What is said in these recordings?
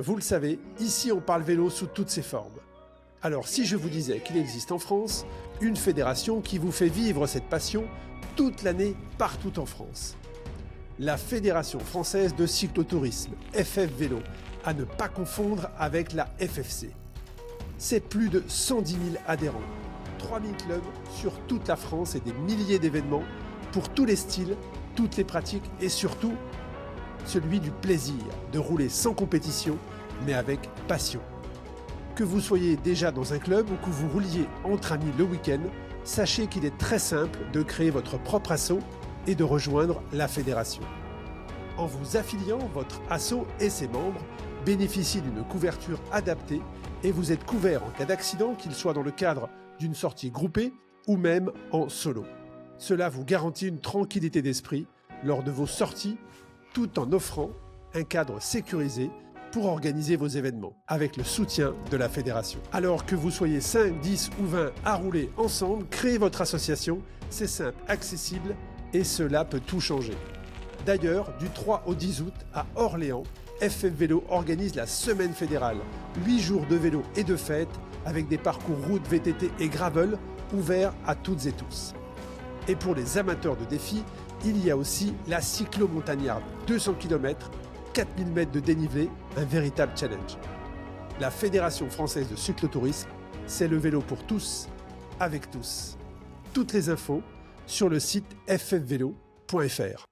Vous le savez, ici on parle vélo sous toutes ses formes. Alors si je vous disais qu'il existe en France une fédération qui vous fait vivre cette passion toute l'année partout en France. La Fédération française de cyclotourisme, FF Vélo, à ne pas confondre avec la FFC. C'est plus de 110 000 adhérents, 3000 clubs sur toute la France et des milliers d'événements pour tous les styles, toutes les pratiques et surtout celui du plaisir de rouler sans compétition mais avec passion. Que vous soyez déjà dans un club ou que vous rouliez entre amis le week-end, sachez qu'il est très simple de créer votre propre asso et de rejoindre la fédération. En vous affiliant, votre asso et ses membres bénéficient d'une couverture adaptée et vous êtes couvert en cas d'accident, qu'il soit dans le cadre d'une sortie groupée ou même en solo. Cela vous garantit une tranquillité d'esprit lors de vos sorties, tout en offrant un cadre sécurisé pour organiser vos événements, avec le soutien de la fédération. Alors que vous soyez 5, 10 ou 20 à rouler ensemble, créez votre association, c'est simple, accessible et cela peut tout changer. D'ailleurs, du 3 au 10 août, à Orléans, FF Vélo organise la semaine fédérale, 8 jours de vélo et de fête, avec des parcours route, VTT et gravel ouverts à toutes et tous. Et pour les amateurs de défis, il y a aussi la cyclo-montagnarde, 200 km, 4000 mètres de dénivelé, un véritable challenge. La Fédération française de cyclotourisme, c'est le vélo pour tous, avec tous. Toutes les infos sur le site ffvélo.fr.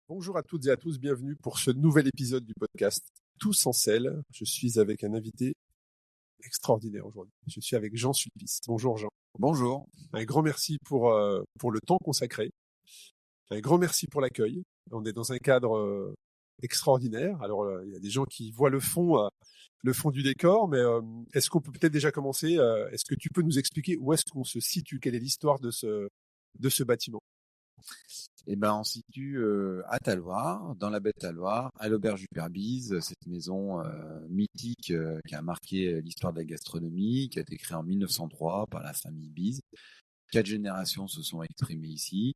Bonjour à toutes et à tous, bienvenue pour ce nouvel épisode du podcast Tous en selle. Je suis avec un invité extraordinaire aujourd'hui. Je suis avec Jean Sulpice. Bonjour Jean. Bonjour. Un grand merci pour le temps consacré. Un grand merci pour l'accueil. On est dans un cadre extraordinaire. Alors, il y a des gens qui voient le fond du décor, mais est-ce qu'on peut peut-être déjà commencer est-ce que tu peux nous expliquer où est-ce qu'on se situe? Quelle est l'histoire de ce bâtiment? Eh ben, on se situe à Talloires, dans la baie de Talloires, à l'auberge du Père Bise, cette maison mythique qui a marqué l'histoire de la gastronomie, qui a été créée en 1903 par la famille Bise. 4 générations se sont exprimées ici.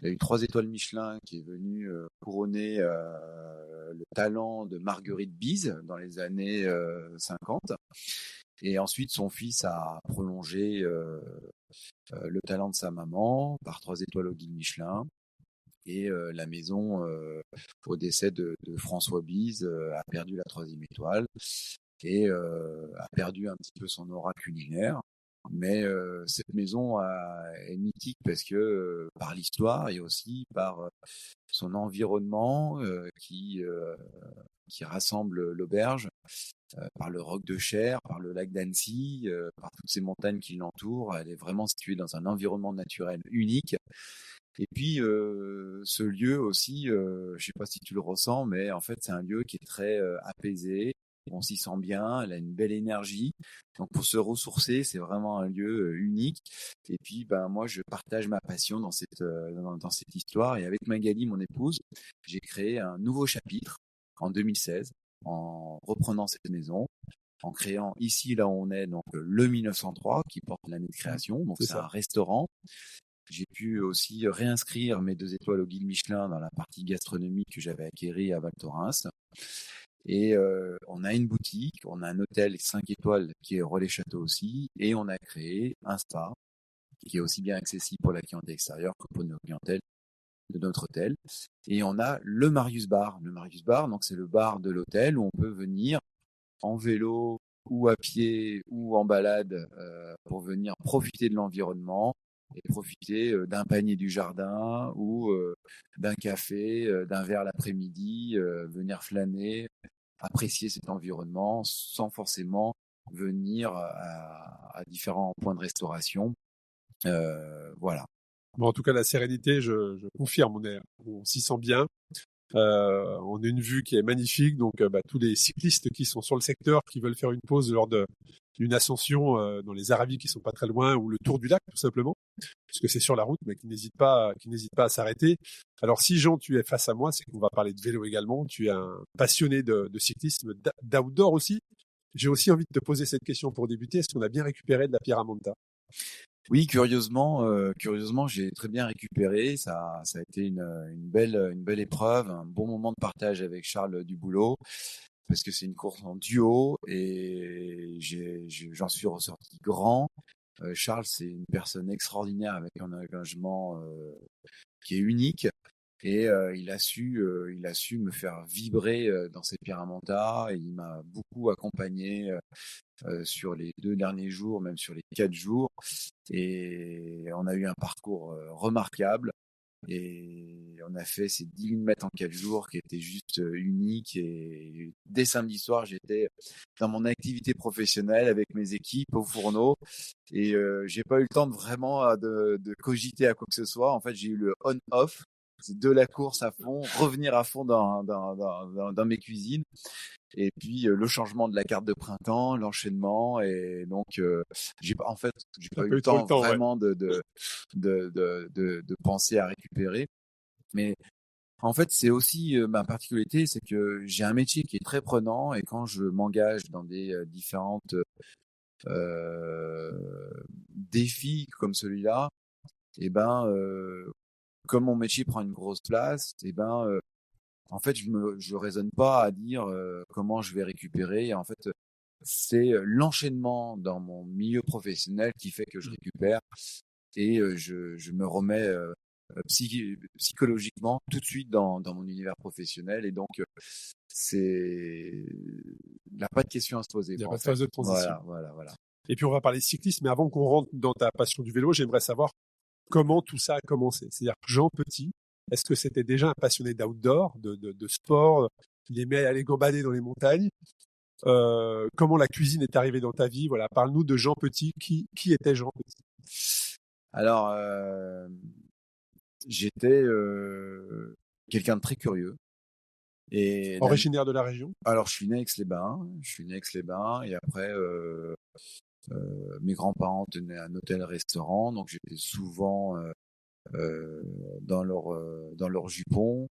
Il y a eu 3 étoiles Michelin qui est venu couronner le talent de Marguerite Bise dans les années 50. Et ensuite, son fils a prolongé le talent de sa maman par 3 étoiles au guide Michelin. Et la maison, au décès de François Bise, a perdu la 3e étoile et a perdu un petit peu son aura culinaire. Mais cette maison est mythique parce que par l'histoire et aussi par son environnement qui rassemble l'auberge, par le roc de Cher, par le lac d'Annecy, par toutes ces montagnes qui l'entourent. Elle est vraiment située dans un environnement naturel unique. Et puis ce lieu aussi, je ne sais pas si tu le ressens, mais en fait c'est un lieu qui est très apaisé. On s'y sent bien, elle a une belle énergie. Donc pour se ressourcer, c'est vraiment un lieu unique. Et puis moi je partage ma passion dans cette histoire. Et avec Magali, mon épouse, j'ai créé un nouveau chapitre en 2016 en reprenant cette maison, en créant ici là où on est donc le 1903 qui porte l'année de création. Donc c'est un restaurant. J'ai pu aussi réinscrire mes 2 étoiles au guide Michelin dans la partie gastronomique que j'avais acquérie à Val Thorens. Et on a une boutique, on a un hôtel 5 étoiles qui est Relais Château aussi, et on a créé un spa qui est aussi bien accessible pour la clientèle extérieure que pour nos clientèles de notre hôtel. Et on a le Marius Bar. Le Marius Bar, donc c'est le bar de l'hôtel où on peut venir en vélo ou à pied ou en balade pour venir profiter de l'environnement et profiter d'un panier du jardin ou d'un café, d'un verre l'après-midi, venir flâner, apprécier cet environnement sans forcément venir à différents points de restauration. Voilà. Bon, en tout cas, la sérénité, je confirme, on s'y sent bien. On a une vue qui est magnifique, donc tous les cyclistes qui sont sur le secteur, qui veulent faire une pause lors d'une ascension dans les Aravis qui sont pas très loin, ou le tour du lac tout simplement, puisque c'est sur la route, mais qui n'hésitent pas à s'arrêter. Alors si Jean, tu es face à moi, c'est qu'on va parler de vélo également. Tu es un passionné de cyclisme, d'outdoor aussi. J'ai aussi envie de te poser cette question pour débuter. Est-ce qu'on a bien récupéré de la Pieramanta? Oui, curieusement, j'ai très bien récupéré. Ça a été une belle épreuve, un bon moment de partage avec Charles Duboulot. parce que c'est une course en duo et j'en suis ressorti grand. Charles, c'est une personne extraordinaire avec un engagement qui est unique. Et il a su me faire vibrer dans ses Pyramontas et il m'a beaucoup accompagné sur les 2 derniers jours, même sur les 4 jours. Et on a eu un parcours remarquable. Et on a fait ces 10 000 mètres en 4 jours qui étaient juste uniques. Et dès samedi soir, j'étais dans mon activité professionnelle avec mes équipes au fourneau. Et j'ai pas eu le temps de vraiment de cogiter à quoi que ce soit. En fait, j'ai eu le on-off. C'est de la course à fond, revenir à fond dans mes cuisines. Et puis le changement de la carte de printemps, l'enchaînement. Et donc, j'ai pas eu le temps vraiment de penser à récupérer. Mais en fait, c'est aussi ma particularité, c'est que j'ai un métier qui est très prenant et quand je m'engage dans des différentes défis comme celui-là, et ben, comme mon métier prend une grosse place, et ben, en fait, je raisonne pas à dire comment je vais récupérer. En fait, c'est l'enchaînement dans mon milieu professionnel qui fait que je récupère et je me remets psychologiquement tout de suite dans mon univers professionnel. Et donc, il n'y a pas de question à se poser. Il n'y a pas de phase de transition. Voilà. Et puis, on va parler cyclisme. Mais avant qu'on rentre dans ta passion du vélo, j'aimerais savoir comment tout ça a commencé. C'est-à-dire que Jean Petit, est-ce que c'était déjà un passionné d'outdoor, de sport? Il aimait aller gambader dans les montagnes. Comment la cuisine est arrivée dans ta vie? Voilà, parle-nous de Jean Petit. Qui était Jean Petit? Alors, j'étais quelqu'un de très curieux. Et originaire de la région? Alors, je suis né à Aix-les-Bains. Et après, mes grands-parents tenaient un hôtel-restaurant, donc j'étais souvent dans leur jupon,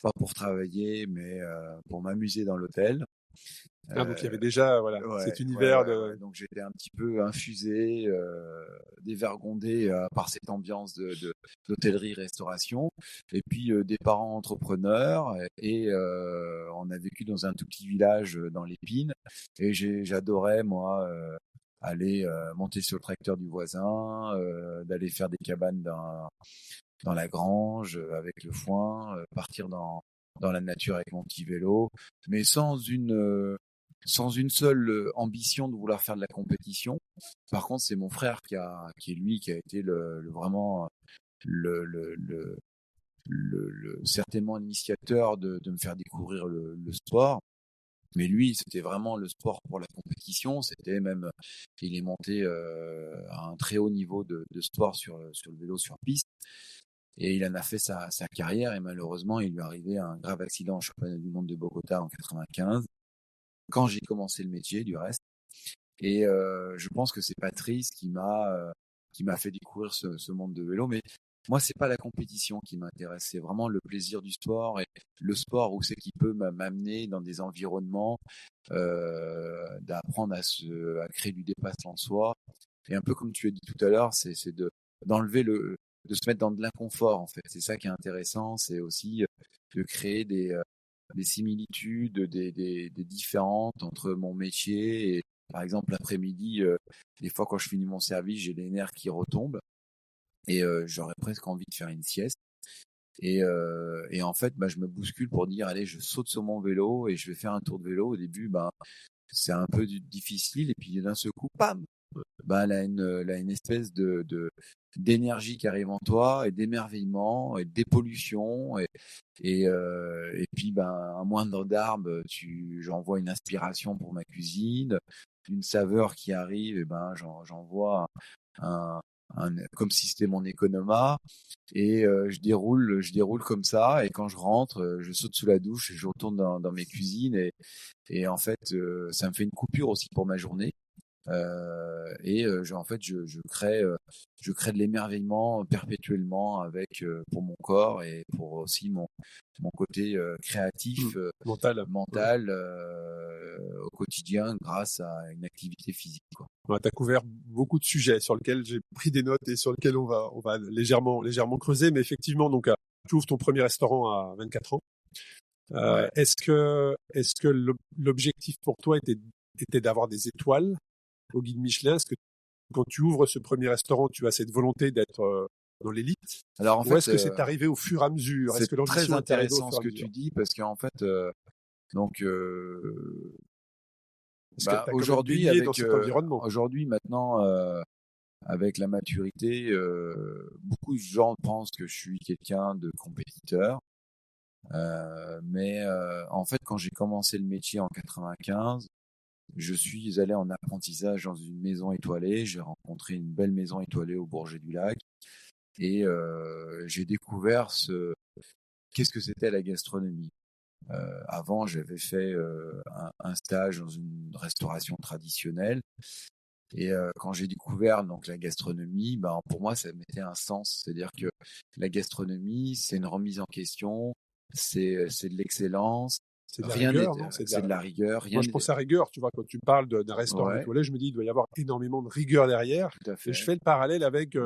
pas pour travailler, mais pour m'amuser dans l'hôtel. Donc il y avait déjà cet univers de. Donc j'étais un petit peu infusé, dévergondé par cette ambiance d'hôtellerie-restauration. Et puis des parents entrepreneurs et on a vécu dans un tout petit village dans l'Épine. Et j'adorais moi aller monter sur le tracteur du voisin, d'aller faire des cabanes dans la grange avec le foin, partir dans la nature avec mon petit vélo, mais sans une seule ambition de vouloir faire de la compétition. Par contre, c'est mon frère qui a été vraiment certainement l'initiateur de me faire découvrir le sport. Mais lui, c'était vraiment le sport pour la compétition. C'était même, il est monté à un très haut niveau de sport sur le vélo sur piste. Et il en a fait sa carrière. Et malheureusement, il lui est arrivé un grave accident au championnat du monde de Bogota en 95. Quand j'ai commencé le métier, du reste. Et je pense que c'est Patrice qui m'a fait découvrir ce monde de vélo. Mais moi, c'est pas la compétition qui m'intéresse, c'est vraiment le plaisir du sport et le sport où c'est qui peut m'amener dans des environnements, d'apprendre à créer du dépassement de soi. Et un peu comme tu as dit tout à l'heure, c'est d'enlever de se mettre dans de l'inconfort en fait. C'est ça qui est intéressant, c'est aussi de créer des similitudes, des différentes entre mon métier et par exemple l'après-midi, des fois quand je finis mon service, j'ai les nerfs qui retombent. Et j'aurais presque envie de faire une sieste. Et en fait, je me bouscule pour dire, allez, je saute sur mon vélo et je vais faire un tour de vélo. Au début, c'est un peu difficile. Et puis d'un seul coup, pam, là, une espèce d'énergie qui arrive en toi et d'émerveillement et de dépollution. Et puis, un moindre d'arbre, j'en vois une inspiration pour ma cuisine, une saveur qui arrive, et j'en vois comme si c'était mon économa et je déroule comme ça et quand je rentre je saute sous la douche et je retourne dans mes cuisines et en fait ça me fait une coupure aussi pour ma journée en fait je crée de l'émerveillement perpétuellement avec pour mon corps et pour aussi mon côté créatif mental au quotidien grâce à une activité physique quoi. Tu as couvert beaucoup de sujets sur lesquels j'ai pris des notes et sur lesquels on va légèrement creuser, mais effectivement donc tu ouvres ton premier restaurant à 24 ans. Ouais. Est-ce que l'objectif pour toi était d'avoir des étoiles au guide Michelin? Est-ce que quand tu ouvres ce premier restaurant, tu as cette volonté d'être dans l'élite? Alors en Ou fait, est-ce que c'est arrivé au fur et à mesure? Est-ce c'est que très l'ambition est arrivée au intéressant fur ce et à que mesure? tu dis parce qu'en fait, donc Parce que tu as quand même aujourd'hui baigné dans cet environnement. aujourd'hui maintenant avec la maturité, beaucoup de gens pensent que je suis quelqu'un de compétiteur. Mais en fait, quand j'ai commencé le métier en 95, je suis allé en apprentissage dans une maison étoilée. J'ai rencontré une belle maison étoilée au Bourget-du-Lac et j'ai découvert qu'est-ce que c'était la gastronomie. Avant, j'avais fait un stage dans une restauration traditionnelle et quand j'ai découvert donc la gastronomie, ben pour moi, ça mettait un sens. C'est-à-dire que la gastronomie, c'est une remise en question, c'est de l'excellence. C'est de la Rien n'est, rigueur, non? c'est de la rigueur. Moi, Rien je n'est, pense à rigueur, tu vois, quand tu parles d'un restaurant ouais, étoilé, je me dis, il doit y avoir énormément de rigueur derrière. tout à Et je fait. fais le parallèle avec,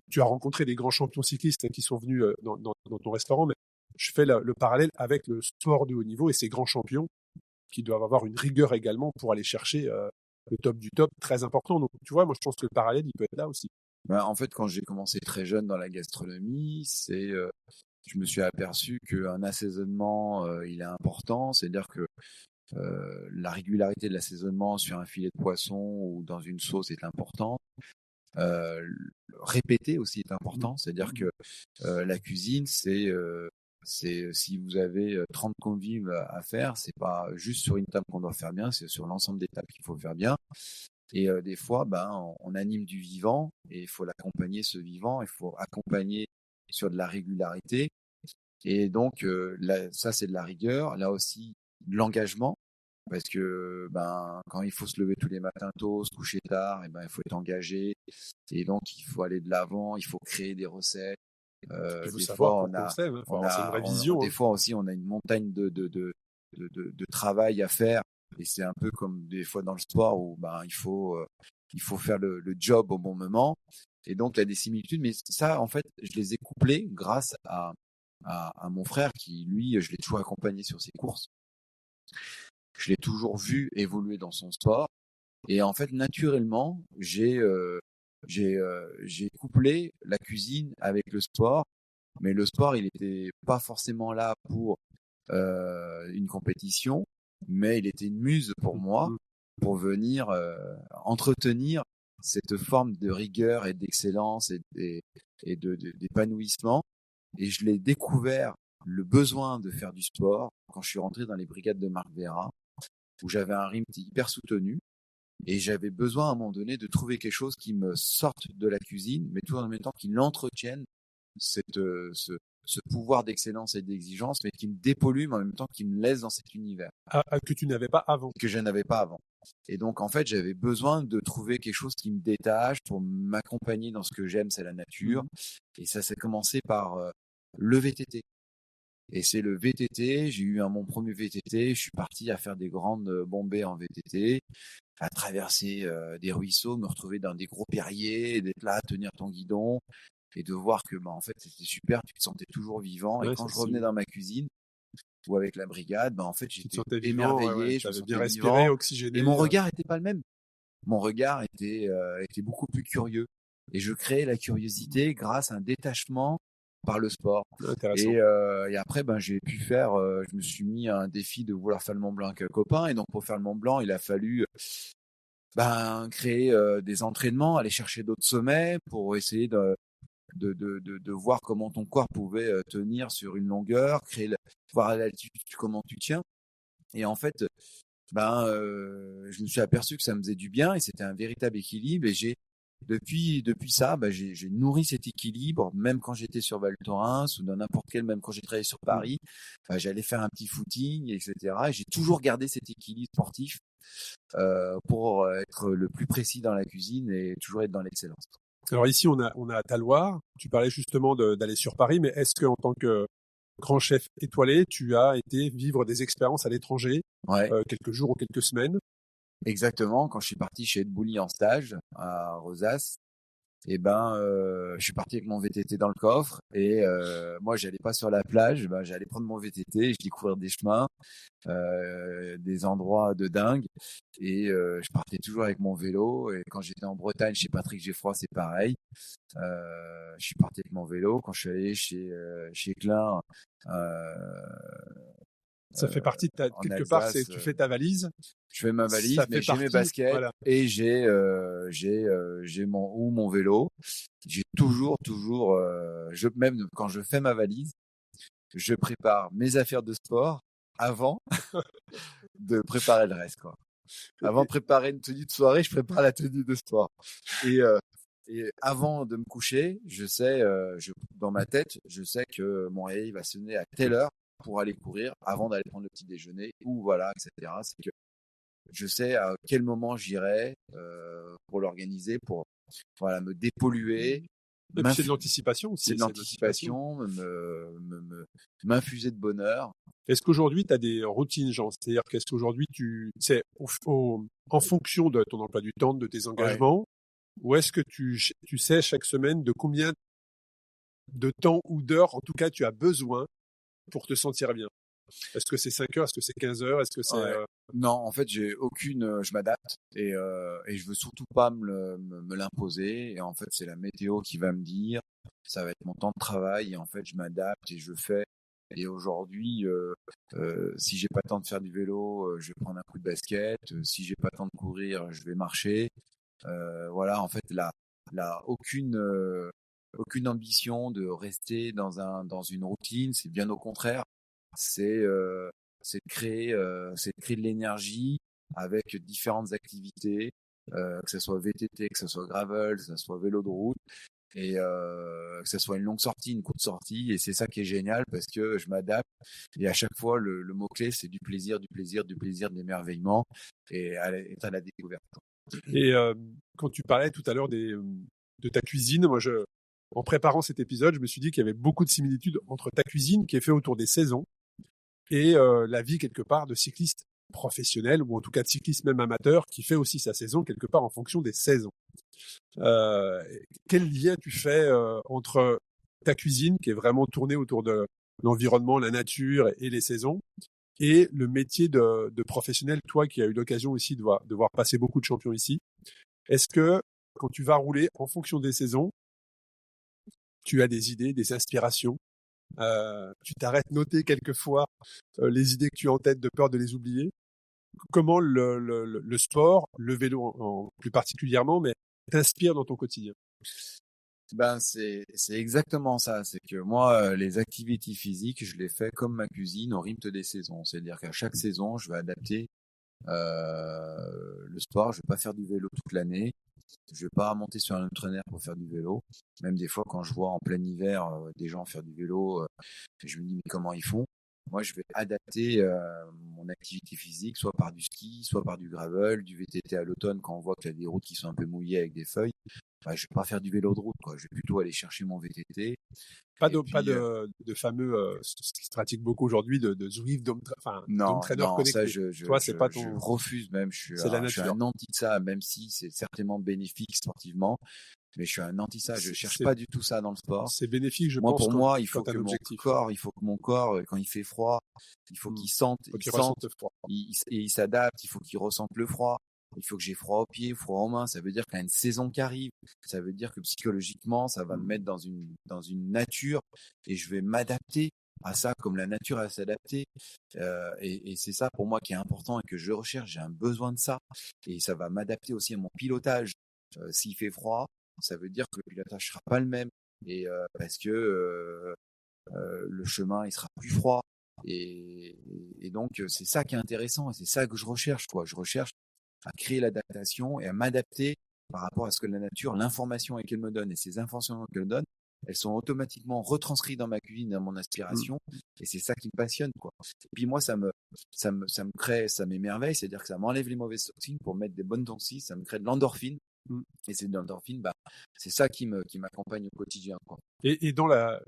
tu as rencontré des grands champions cyclistes qui sont venus dans ton restaurant, mais je fais le parallèle avec le sport de haut niveau et ces grands champions qui doivent avoir une rigueur également pour aller chercher le top du top, très important. Donc, tu vois, moi, je pense que le parallèle, il peut être là aussi. Ben, en fait, quand j'ai commencé très jeune dans la gastronomie, je me suis aperçu qu'un assaisonnement, il est important. C'est-à-dire que la régularité de l'assaisonnement sur un filet de poisson ou dans une sauce est importante. Euh, Répéter aussi est important, c'est-à-dire que la cuisine, c'est si vous avez 30 convives à faire, c'est pas juste sur une table qu'on doit faire bien, c'est sur l'ensemble des tables qu'il faut faire bien. Et des fois, ben, on anime du vivant et il faut l'accompagner ce vivant, il faut accompagner sur de la régularité. Et donc là, ça c'est de la rigueur, là aussi de l'engagement. Parce que ben, quand il faut se lever tous les matins tôt, se coucher tard, et ben, il faut être engagé. Et donc, il faut aller de l'avant, il faut créer des recettes. Il faut Des savoir fois, pourquoi on sait, hein. Faut avoir, c'est une vraie vision, des hein. fois aussi, on a une montagne de travail à faire. Et c'est un peu comme des fois dans le sport où ben, il faut faire le job au bon moment. Et donc, il y a des similitudes. Mais ça, en fait, je les ai couplés grâce à mon frère qui, lui, je l'ai toujours accompagné sur ses courses. Je l'ai toujours vu évoluer dans son sport. Et en fait, naturellement, j'ai couplé la cuisine avec le sport. Mais le sport, il était pas forcément là pour une compétition, mais il était une muse pour moi, pour venir entretenir cette forme de rigueur et d'excellence et d'épanouissement. Et je l'ai découvert, le besoin de faire du sport, quand je suis rentré dans les brigades de Marc Vera, où j'avais un rythme hyper soutenu. Et j'avais besoin à un moment donné de trouver quelque chose qui me sorte de la cuisine, mais tout en même temps qui l'entretienne, ce pouvoir d'excellence et d'exigence, mais qui me dépollue, mais en même temps qui me laisse dans cet univers. Que tu n'avais pas avant. Que je n'avais pas avant. Et donc, en fait, j'avais besoin de trouver quelque chose qui me détache pour m'accompagner dans ce que j'aime, c'est la nature. Et ça s'est commencé par le VTT. Et c'est le VTT, j'ai eu mon premier VTT, je suis parti à faire des grandes bombées en VTT, à traverser des ruisseaux, me retrouver dans des gros perriers, d'être là à tenir ton guidon et de voir que en fait c'était super, tu te sentais toujours vivant. Ouais, et quand je revenais dans ma cuisine ou avec la brigade, en fait j'étais émerveillé, je me sentais bien respiré, vivant, oxygéné. et mon regard était pas le même. Mon regard était beaucoup plus curieux et je créais la curiosité grâce à un détachement par le sport. Intéressant. Et après, j'ai pu faire, je me suis mis à un défi de vouloir faire le Mont Blanc avec un copain. Et donc, pour faire le Mont Blanc, il a fallu créer des entraînements, aller chercher d'autres sommets pour essayer de voir comment ton corps pouvait tenir sur une longueur, voir à l'altitude comment tu tiens. Et en fait, je me suis aperçu que ça me faisait du bien et c'était un véritable équilibre. Et depuis ça, j'ai nourri cet équilibre, même quand j'étais sur Val Thorens ou dans n'importe quel, même quand j'ai travaillé sur Paris, j'allais faire un petit footing, etc. Et j'ai toujours gardé cet équilibre sportif pour être le plus précis dans la cuisine et toujours être dans l'excellence. Alors ici, on a Taloir. Tu parlais justement d'aller sur Paris, mais est-ce qu'en tant que grand chef étoilé, tu as été vivre des expériences à l'étranger, quelques jours ou quelques semaines? Exactement. Quand je suis parti chez Ed Bouli en stage à Rosas, Je suis parti avec mon VTT dans le coffre et moi j'allais pas sur la plage, j'allais prendre mon VTT, je découvrir des chemins, des endroits de dingue et je partais toujours avec mon vélo et quand j'étais en Bretagne chez Patrick Geffroy, c'est pareil. Je suis parti avec mon vélo quand je suis allé chez Klein Ça fait partie de en quelque part, Alsace. tu fais ta valise. Je fais ma valise, Ça mais fait j'ai mes partie, baskets voilà. et j'ai mon vélo. J'ai toujours, même quand je fais ma valise, je prépare mes affaires de sport avant de préparer le reste, quoi. Avant de préparer une tenue de soirée, je prépare la tenue de sport. Et, euh, et avant de me coucher, je sais, dans ma tête, je sais que mon réveil va sonner à telle heure pour aller courir avant d'aller prendre le petit déjeuner ou voilà, etc. C'est que je sais à quel moment j'irai pour l'organiser, pour voilà, me dépolluer. Et puis c'est de l'anticipation aussi. C'est de l'anticipation, m'infuser de bonheur. Est-ce qu'aujourd'hui, tu as des routines, Jean? C'est-à-dire qu'est-ce qu'aujourd'hui, c'est en fonction de ton emploi du temps, de tes engagements, ou est-ce que tu sais chaque semaine de combien de temps ou d'heures, en tout cas, tu as besoin pour te sentir bien? Est-ce que c'est 5 heures? Est-ce que c'est 15 heures? Est-ce que c'est... Non, en fait, j'ai aucune. Je m'adapte et je veux surtout pas me l'imposer. Et en fait, c'est la météo qui va me dire. Ça va être mon temps de travail et en fait, je m'adapte et je fais. Et aujourd'hui, si j'ai pas le temps de faire du vélo, je vais prendre un coup de basket. Si j'ai pas le temps de courir, je vais marcher. Voilà, en fait, aucune ambition de rester dans une routine. C'est bien au contraire. C'est c'est de créer de l'énergie avec différentes activités, que ce soit VTT, que ce soit gravel, que ce soit vélo de route, et que ce soit une longue sortie, une courte sortie. Et c'est ça qui est génial parce que je m'adapte. Et à chaque fois, le mot-clé, c'est du plaisir, du plaisir, du plaisir, de l'émerveillement et à la découverte. Et quand tu parlais tout à l'heure de ta cuisine, moi, en préparant cet épisode, je me suis dit qu'il y avait beaucoup de similitudes entre ta cuisine qui est faite autour des saisons et la vie quelque part de cycliste professionnel ou en tout cas de cycliste même amateur qui fait aussi sa saison quelque part en fonction des saisons. Quel lien tu fais entre ta cuisine qui est vraiment tournée autour de l'environnement, la nature et les saisons et le métier de professionnel, toi qui as eu l'occasion aussi de voir passer beaucoup de champions ici? Est-ce que quand tu vas rouler en fonction des saisons, tu as des idées, des inspirations? Tu t'arrêtes noter quelquefois les idées que tu as en tête de peur de les oublier? Comment le sport, le vélo plus particulièrement, mais t'inspire dans ton quotidien? C'est exactement ça. C'est que moi, les activités physiques, je les fais comme ma cuisine au rythme des saisons. C'est-à-dire qu'à chaque saison, je vais adapter le sport. Je vais pas faire du vélo toute l'année. Je vais pas monter sur un entraîneur pour faire du vélo. Même des fois, quand je vois en plein hiver des gens faire du vélo, je me dis mais comment ils font? Moi, je vais adapter mon activité physique, soit par du ski, soit par du gravel, du VTT à l'automne quand on voit qu'il y a des routes qui sont un peu mouillées avec des feuilles. Je vais pas faire du vélo de route, quoi. Je vais plutôt aller chercher mon VTT. Pas de fameux, ce qui se pratique beaucoup aujourd'hui, de Zwift, d'home trainer non, ça, connecté. Toi, c'est pas je ton... refuse même. C'est la Je suis nature. un anti de ça, même si c'est certainement bénéfique sportivement. Mais je suis un anti ça. Je cherche C'est pas du tout ça dans le sport. c'est bénéfique, je Moi, pense, pour moi, il faut quand t'as que un mon objectif. corps, quand il fait froid, il faut qu'il sente, Faut qu'il ressente le froid. il s'adapte, il faut qu'il ressente le froid. Il faut que j'ai froid aux pieds, froid aux mains. Ça veut dire qu'il y a une saison qui arrive. Ça veut dire que psychologiquement, ça va me mettre dans une nature et je vais m'adapter à ça comme la nature a s'adapter. Et c'est ça pour moi qui est important et que je recherche. J'ai un besoin de ça. Et ça va m'adapter aussi à mon pilotage. S'il fait froid, ça veut dire que le pilotage sera pas le même. Et parce que le chemin, il sera plus froid. Et donc, c'est ça qui est intéressant. Et c'est ça que je recherche, quoi. Je recherche à créer l'adaptation et à m'adapter par rapport à ce que la nature, l'information qu'elle me donne et ces informations qu'elle me donne, elles sont automatiquement retranscrites dans ma cuisine, dans mon aspiration, et c'est ça qui me passionne, quoi. Et puis moi, ça me crée, ça m'émerveille, c'est-à-dire que ça m'enlève les mauvaises toxines pour mettre des bonnes toxines, ça me crée de l'endorphine, et c'est de l'endorphine, c'est ça qui m'accompagne au quotidien, quoi. Et dans la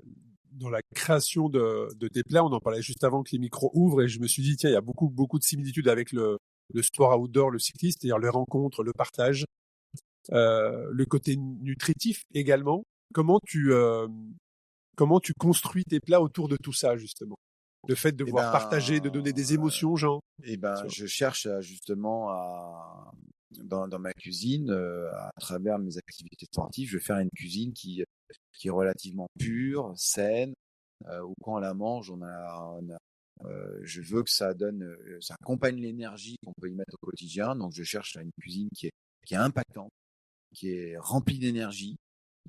création de tes plats, on en parlait juste avant que les micros ouvrent, et je me suis dit, tiens, il y a beaucoup de similitudes avec le sport outdoor, le cycliste, c'est-à-dire les rencontres, le partage. le côté nutritif également. Comment tu construis tes plats autour de tout ça, justement? Le fait de Eh voir partager, de donner des émotions aux gens. je cherche justement dans ma cuisine, à travers mes activités sportives, je vais faire une cuisine qui est relativement pure, saine, où quand on la mange, je veux que ça accompagne l'énergie qu'on peut y mettre au quotidien. Donc, je cherche une cuisine qui est impactante, qui est remplie d'énergie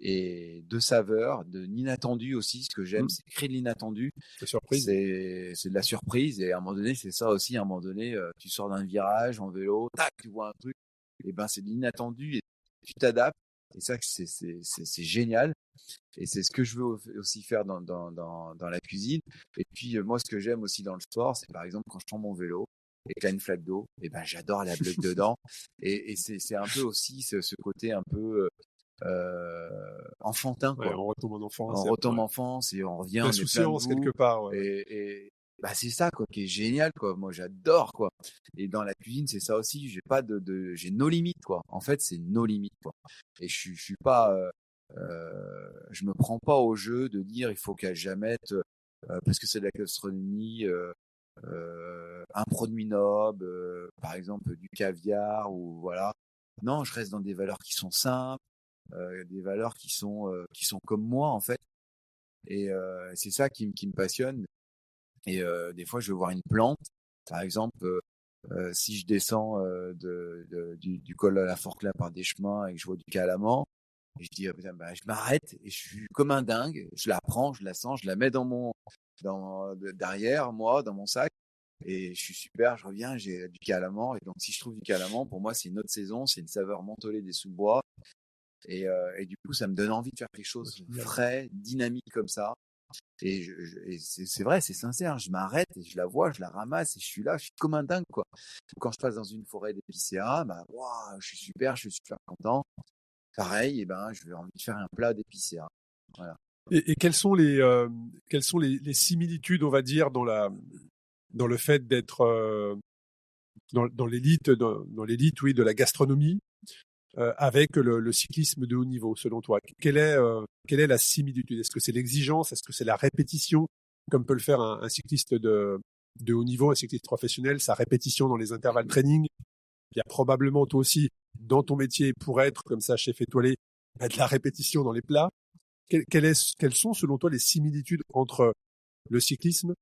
et de saveurs, de l'inattendu aussi. Ce que j'aime, c'est créer de l'inattendu. La surprise. C'est de la surprise. Et à un moment donné, c'est ça aussi. À un moment donné, tu sors d'un virage en vélo, tac, tu vois un truc. Et ben, c'est de l'inattendu et tu t'adaptes. Et ça, c'est génial. Et c'est ce que je veux aussi faire dans la cuisine. Et puis, moi, ce que j'aime aussi dans le sport, c'est par exemple quand je prends mon vélo et qu'il y a une flaque d'eau, et ben, j'adore la bloc dedans. Et c'est un peu aussi ce côté un peu enfantin, Ouais, quoi. on retombe en enfance. On retombe enfance et on revient, on est plein de L'insouciance, goût. quelque part. Ouais. Et bah, c'est ça, quoi, qui est génial, quoi. Moi, j'adore, quoi. Et dans la cuisine, c'est ça aussi. J'ai nos limites, quoi. En fait, c'est nos limites, quoi. Et je suis pas, je me prends pas au jeu de dire il faut qu'elle jamais parce que c'est de la gastronomie, un produit noble, par exemple du caviar ou voilà. Non, je reste dans des valeurs qui sont simples, des valeurs qui sont comme moi en fait. Et c'est ça qui me passionne. Et des fois, je vais voir une plante, par exemple, si je descends du col à la Forclaz par des chemins et que je vois du calaman, et je dis, ah, putain, bah, je m'arrête et je suis comme un dingue. Je la prends, je la sens, je la mets derrière moi, dans mon sac. Et je suis super, je reviens, j'ai du calaman. Et donc, si je trouve du calaman, pour moi, c'est une autre saison, c'est une saveur mentholée des sous-bois. Et du coup, ça me donne envie de faire quelque chose de frais, dynamique comme ça. Et c'est vrai, c'est sincère. Je m'arrête et je la vois, je la ramasse et je suis là, je suis comme un dingue, quoi. Quand je passe dans une forêt d'épicéas, bah, waouh, je suis super content. Pareil, et ben, je vais envie de faire un plat d'épicéas. Voilà. Et quelles sont les similitudes, on va dire, dans le fait d'être dans l'élite, dans l'élite, oui, de la gastronomie, avec le cyclisme de haut niveau, selon toi? Quelle est la similitude? Est-ce que c'est l'exigence? Est-ce que c'est la répétition, comme peut le faire un cycliste de haut niveau, un cycliste professionnel, sa répétition dans les intervalles training? Il y a probablement, toi aussi, dans ton métier, pour être comme ça, chef étoilé, de la répétition dans les plats. Quelles sont, selon toi, les similitudes entre le cyclisme,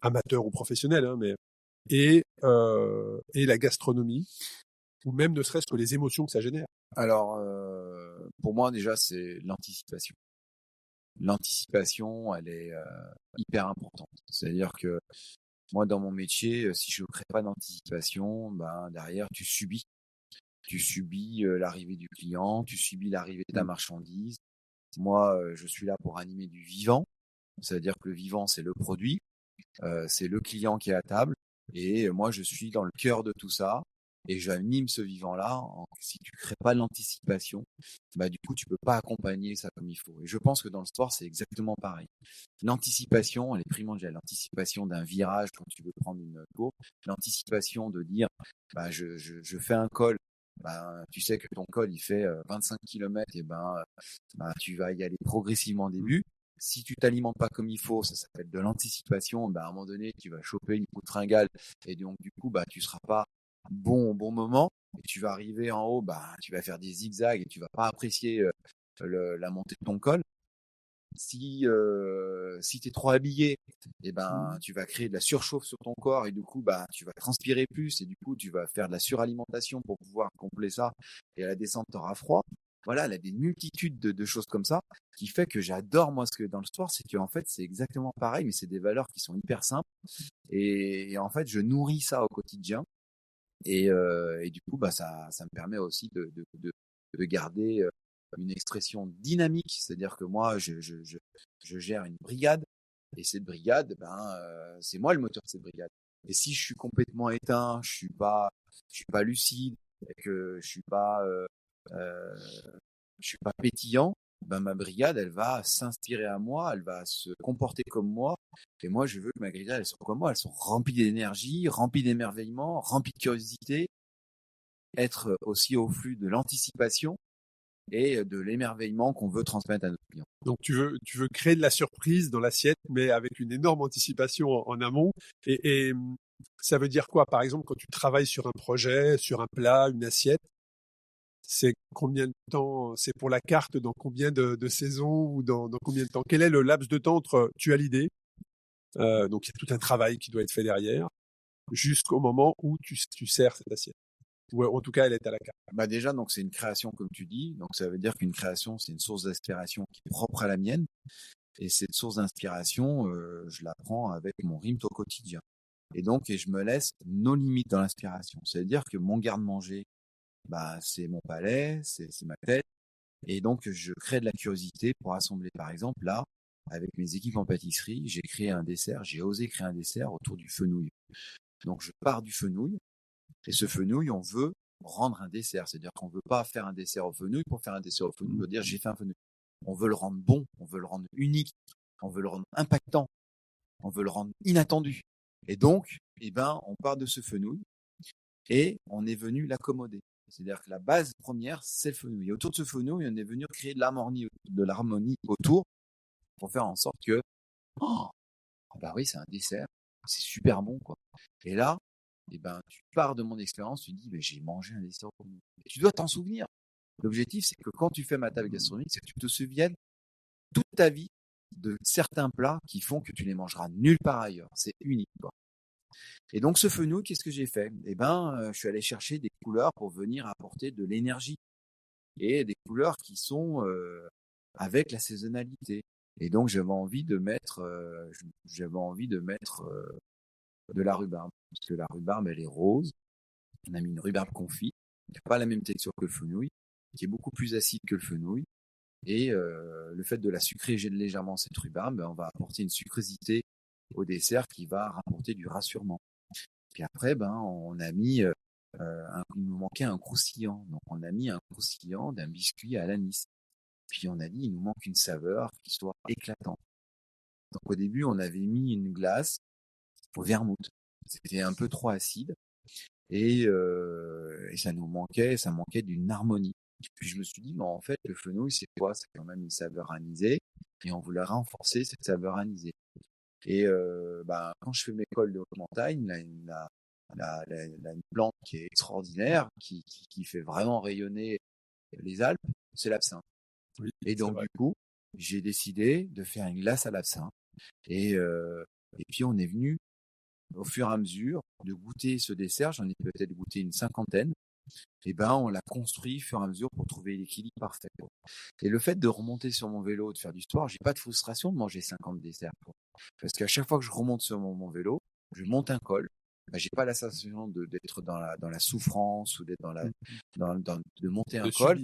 amateur ou professionnel, hein, et la gastronomie, ou même ne serait-ce que les émotions que ça génère? Alors, pour moi, déjà, c'est l'anticipation. L'anticipation, elle est hyper importante. C'est-à-dire que moi, dans mon métier, si je ne crée pas d'anticipation, ben, derrière, tu subis. Tu subis l'arrivée du client, tu subis l'arrivée de ta marchandise. Moi, je suis là pour animer du vivant. C'est-à-dire que le vivant, c'est le produit, c'est le client qui est à table. Et moi, je suis dans le cœur de tout ça. Et j'anime ce vivant-là. Si tu crées pas l'anticipation, bah, du coup, tu peux pas accompagner ça comme il faut. Et je pense que dans le sport, c'est exactement pareil. L'anticipation, elle est primordiale. L'anticipation d'un virage quand tu veux prendre une courbe. L'anticipation de dire, bah, je fais un col. Bah, tu sais que ton col, il fait 25 km, et bah, tu vas y aller progressivement au début. Si tu t'alimentes pas comme il faut, ça s'appelle de l'anticipation. Bah, à un moment donné, tu vas choper une coup de fringale et donc du coup, bah, tu seras pas bon au bon moment. Et tu vas arriver en haut, bah, tu vas faire des zigzags et tu vas pas apprécier la montée de ton col. Si tu es trop habillé, et ben, tu vas créer de la surchauffe sur ton corps et du coup, bah, tu vas transpirer plus et du coup, tu vas faire de la suralimentation pour pouvoir combler ça et à la descente, tu auras froid. Voilà, il y a des multitudes de choses comme ça qui fait que j'adore, moi, ce que dans le sport, c'est qu'en fait, c'est exactement pareil, mais c'est des valeurs qui sont hyper simples et en fait, je nourris ça au quotidien et du coup, bah, ça me permet aussi de garder une expression dynamique, c'est-à-dire que moi, je gère une brigade et cette brigade, c'est moi le moteur de cette brigade. Et si je suis complètement éteint, je suis pas lucide, et que je suis pas pétillant, ben ma brigade, elle va s'inspirer à moi, elle va se comporter comme moi. Et moi, je veux que ma brigade, elle soit comme moi, elles sont remplies d'énergie, remplies d'émerveillement, remplies de curiosité, être aussi au flux de l'anticipation. et de l'émerveillement qu'on veut transmettre à nos clients. Donc tu veux créer de la surprise dans l'assiette, mais avec une énorme anticipation en amont. Et ça veut dire quoi, par exemple, quand tu travailles sur un projet, sur un plat, une assiette, c'est combien de temps, c'est pour la carte, dans combien de saisons ou dans combien de temps? Quel est le laps de temps entre tu as l'idée, donc il y a tout un travail qui doit être fait derrière, jusqu'au moment où tu sers cette assiette. Ou en tout cas, elle est à la carte. Bah déjà, donc c'est une création comme tu dis. Donc ça veut dire qu'une création, c'est une source d'inspiration qui est propre à la mienne. Et cette source d'inspiration, je la prends avec mon rythme au quotidien. Et donc, je me laisse nos limites dans l'inspiration. C'est-à-dire que mon garde-manger, bah c'est mon palais, c'est ma tête. Et donc, je crée de la curiosité pour assembler. Par exemple, là, avec mes équipes en pâtisserie, j'ai osé créer un dessert autour du fenouil. Donc, je pars du fenouil. Et ce fenouil, on veut rendre un dessert. C'est-à-dire qu'on ne veut pas faire un dessert au fenouil pour faire un dessert au fenouil. On veut dire j'ai fait un fenouil. On veut le rendre bon, on veut le rendre unique, on veut le rendre impactant, on veut le rendre inattendu. Et donc, on part de ce fenouil et on est venu l'accommoder. C'est-à-dire que la base première, c'est le fenouil. Et autour de ce fenouil, on est venu créer de l'harmonie autour pour faire en sorte que, bah oui, c'est un dessert, c'est super bon, quoi. Et là, tu pars de mon expérience, tu dis, j'ai mangé un dessert. Et tu dois t'en souvenir. L'objectif, c'est que quand tu fais ma table gastronomique, c'est que tu te souviennes toute ta vie de certains plats qui font que tu les mangeras nulle part ailleurs. C'est unique, quoi. Et donc, ce fenouil, qu'est-ce que j'ai fait? Je suis allé chercher des couleurs pour venir apporter de l'énergie et des couleurs qui sont avec la saisonnalité. Et donc, j'avais envie de mettre de la rhubarbe, parce que la rhubarbe, elle est rose. On a mis une rhubarbe confite, qui n'a pas la même texture que le fenouil, qui est beaucoup plus acide que le fenouil. Et le fait de la sucrer légèrement cette rhubarbe, on va apporter une sucrosité au dessert qui va rapporter du rassurement. Puis après, on a mis, il nous manquait un croustillant. Donc on a mis un croustillant d'un biscuit à l'anis. Puis on a dit, il nous manque une saveur qui soit éclatante. Donc au début, on avait mis une glace au vermouth. C'était un peu trop acide et ça manquait d'une harmonie. Puis je me suis dit, en fait, le fenouil, c'est quoi? C'est quand même une saveur anisée et on voulait renforcer cette saveur anisée. Et quand je fais mes cols de haute montagne, là, une plante qui est extraordinaire, qui fait vraiment rayonner les Alpes, c'est l'absinthe. Oui, et donc, du coup, j'ai décidé de faire une glace à l'absinthe. Et puis, on est venu, au fur et à mesure, de goûter ce dessert. J'en ai peut-être goûté une 50aine. On l'a construit au fur et à mesure pour trouver l'équilibre parfait, quoi. Et le fait de remonter sur mon vélo, de faire du sport, j'ai pas de frustration de manger 50 desserts, quoi. Parce qu'à chaque fois que je remonte sur mon vélo, je monte un col. J'ai pas la sensation d'être dans la souffrance ou d'être de monter un col.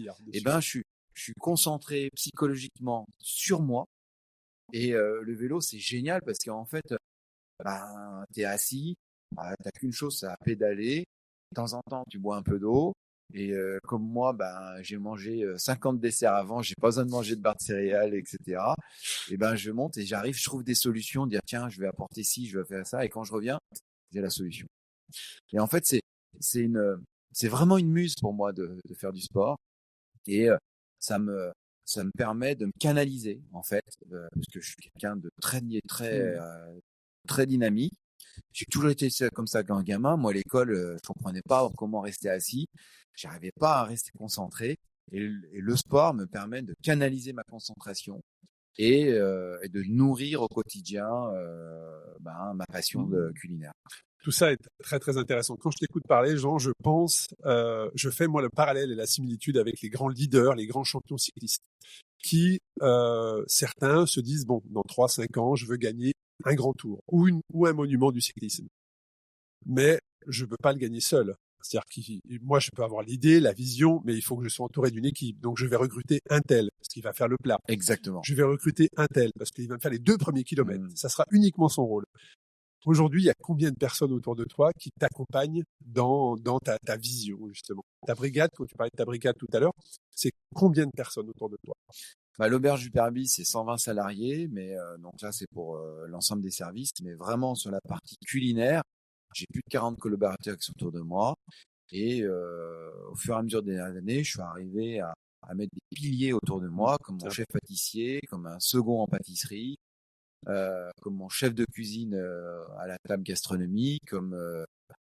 Je suis concentré psychologiquement sur moi. Et le vélo, c'est génial parce qu'en fait, t'es assis, t'as qu'une chose, c'est à pédaler. De temps en temps, tu bois un peu d'eau. Et comme moi, j'ai mangé 50 desserts avant, j'ai pas besoin de manger de barres de céréales, etc. Et je monte et j'arrive, je trouve des solutions, dire tiens, je vais apporter ci, je vais faire ça. Et quand je reviens, j'ai la solution. Et en fait, c'est vraiment une muse pour moi de faire du sport. Et ça me permet de me canaliser, en fait, parce que je suis quelqu'un de très dynamique. J'ai toujours été comme ça quand gamin. Moi, à l'école, je comprenais pas comment rester assis. J'arrivais pas à rester concentré. Et le sport me permet de canaliser ma concentration et de nourrir au quotidien ma passion culinaire. Tout ça est très très intéressant. Quand je t'écoute parler, Jean, je fais moi le parallèle et la similitude avec les grands leaders, les grands champions cyclistes, qui certains se disent bon, dans 3-5 ans, je veux gagner un grand tour ou un monument du cyclisme. Mais je ne peux pas le gagner seul. C'est-à-dire que moi, je peux avoir l'idée, la vision, mais il faut que je sois entouré d'une équipe. Donc, je vais recruter un tel, parce qu'il va faire le plat. Exactement. Je vais recruter un tel, parce qu'il va me faire les 2 premiers kilomètres. Ça sera uniquement son rôle. Aujourd'hui, il y a combien de personnes autour de toi qui t'accompagnent dans ta vision, justement? Ta brigade, quand tu parlais de ta brigade tout à l'heure, c'est combien de personnes autour de toi? L'auberge du Perbis, c'est 120 salariés, mais donc là, c'est pour l'ensemble des services. Mais vraiment, sur la partie culinaire, j'ai plus de 40 collaborateurs qui sont autour de moi. Et au fur et à mesure des années, je suis arrivé à à mettre des piliers autour de moi, comme mon chef pâtissier, comme un second en pâtisserie, comme mon chef de cuisine à la table gastronomique, comme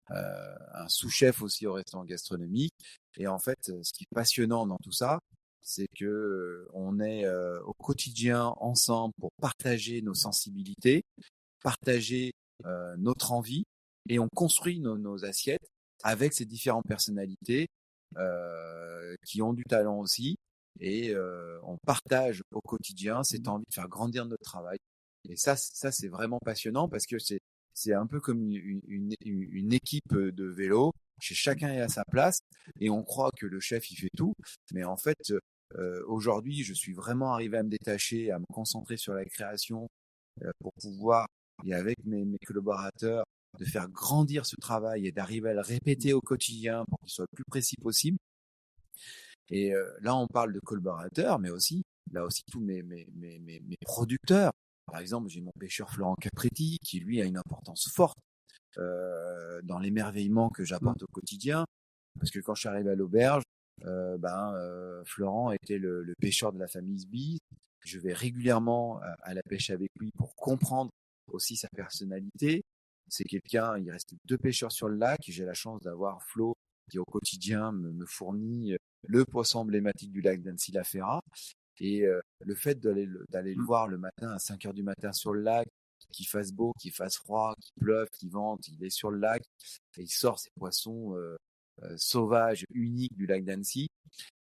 un sous-chef aussi au restaurant gastronomique. Et en fait, ce qui est passionnant dans tout ça, c'est que on est au quotidien ensemble pour partager nos sensibilités, partager notre envie, et on construit nos assiettes avec ces différentes personnalités qui ont du talent aussi, et on partage au quotidien cette envie de faire grandir notre travail. Et ça c'est vraiment passionnant parce que c'est un peu comme une équipe de vélo. Chacun est à sa place et on croit que le chef il fait tout, mais en fait aujourd'hui je suis vraiment arrivé à me détacher, à me concentrer sur la création pour pouvoir, et avec mes collaborateurs, de faire grandir ce travail et d'arriver à le répéter au quotidien pour qu'il soit le plus précis possible. Et là on parle de collaborateurs, mais aussi là aussi tous mes producteurs. Par exemple, j'ai mon pêcheur Florent Capretti qui lui a une importance forte dans l'émerveillement que j'apporte au quotidien, parce que quand je suis arrivé à l'auberge, Florent était le pêcheur de la famille Sbi. Je vais régulièrement à la pêche avec lui pour comprendre aussi sa personnalité. C'est quelqu'un, il reste 2 pêcheurs sur le lac, et j'ai la chance d'avoir Flo qui au quotidien me fournit le poisson emblématique du lac d'Annecy-La Ferra. Et le fait d'aller le voir le matin à 5h du matin sur le lac, qu'il fasse beau, qu'il fasse froid, qu'il pleuve, qu'il vente, il est sur le lac et il sort ses poissons sauvages, uniques du lac d'Annecy.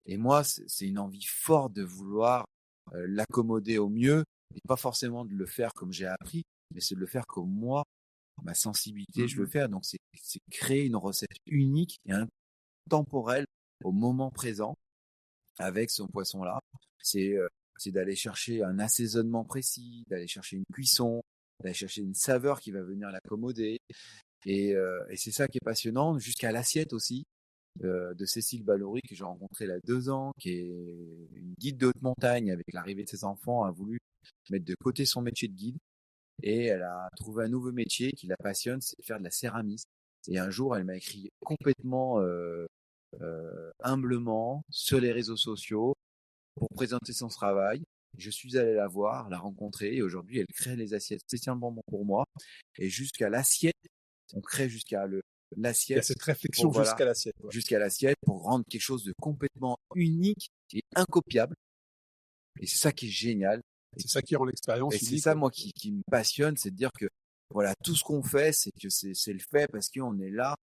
Et moi, c'est une envie forte de vouloir l'accommoder au mieux, et pas forcément de le faire comme j'ai appris, mais c'est de le faire comme moi, ma sensibilité, je veux faire. Donc c'est créer une recette unique et intemporelle au moment présent avec son poisson-là. C'est d'aller chercher un assaisonnement précis, d'aller chercher une cuisson, d'aller chercher une saveur qui va venir l'accommoder. Et c'est ça qui est passionnant, jusqu'à l'assiette aussi, de Cécile Ballory, que j'ai rencontrée il y a 2 ans, qui est une guide de haute montagne. Avec l'arrivée de ses enfants, a voulu mettre de côté son métier de guide, et elle a trouvé un nouveau métier qui la passionne, c'est de faire de la céramisme. Et un jour, elle m'a écrit complètement humblement sur les réseaux sociaux pour présenter son travail. Je suis allé la voir, la rencontrer, et aujourd'hui elle crée les assiettes spécialement pour moi. Et jusqu'à l'assiette, on crée jusqu'à l'assiette. Il y a cette réflexion jusqu'à l'assiette. Ouais. Jusqu'à l'assiette, pour rendre quelque chose de complètement unique et incopiable. Et c'est ça qui est génial. C'est ça qui rend l'expérience unique. Et c'est ça, moi, qui me passionne, c'est de dire que voilà, tout ce qu'on fait, c'est que c'est le fait parce qu'on est là.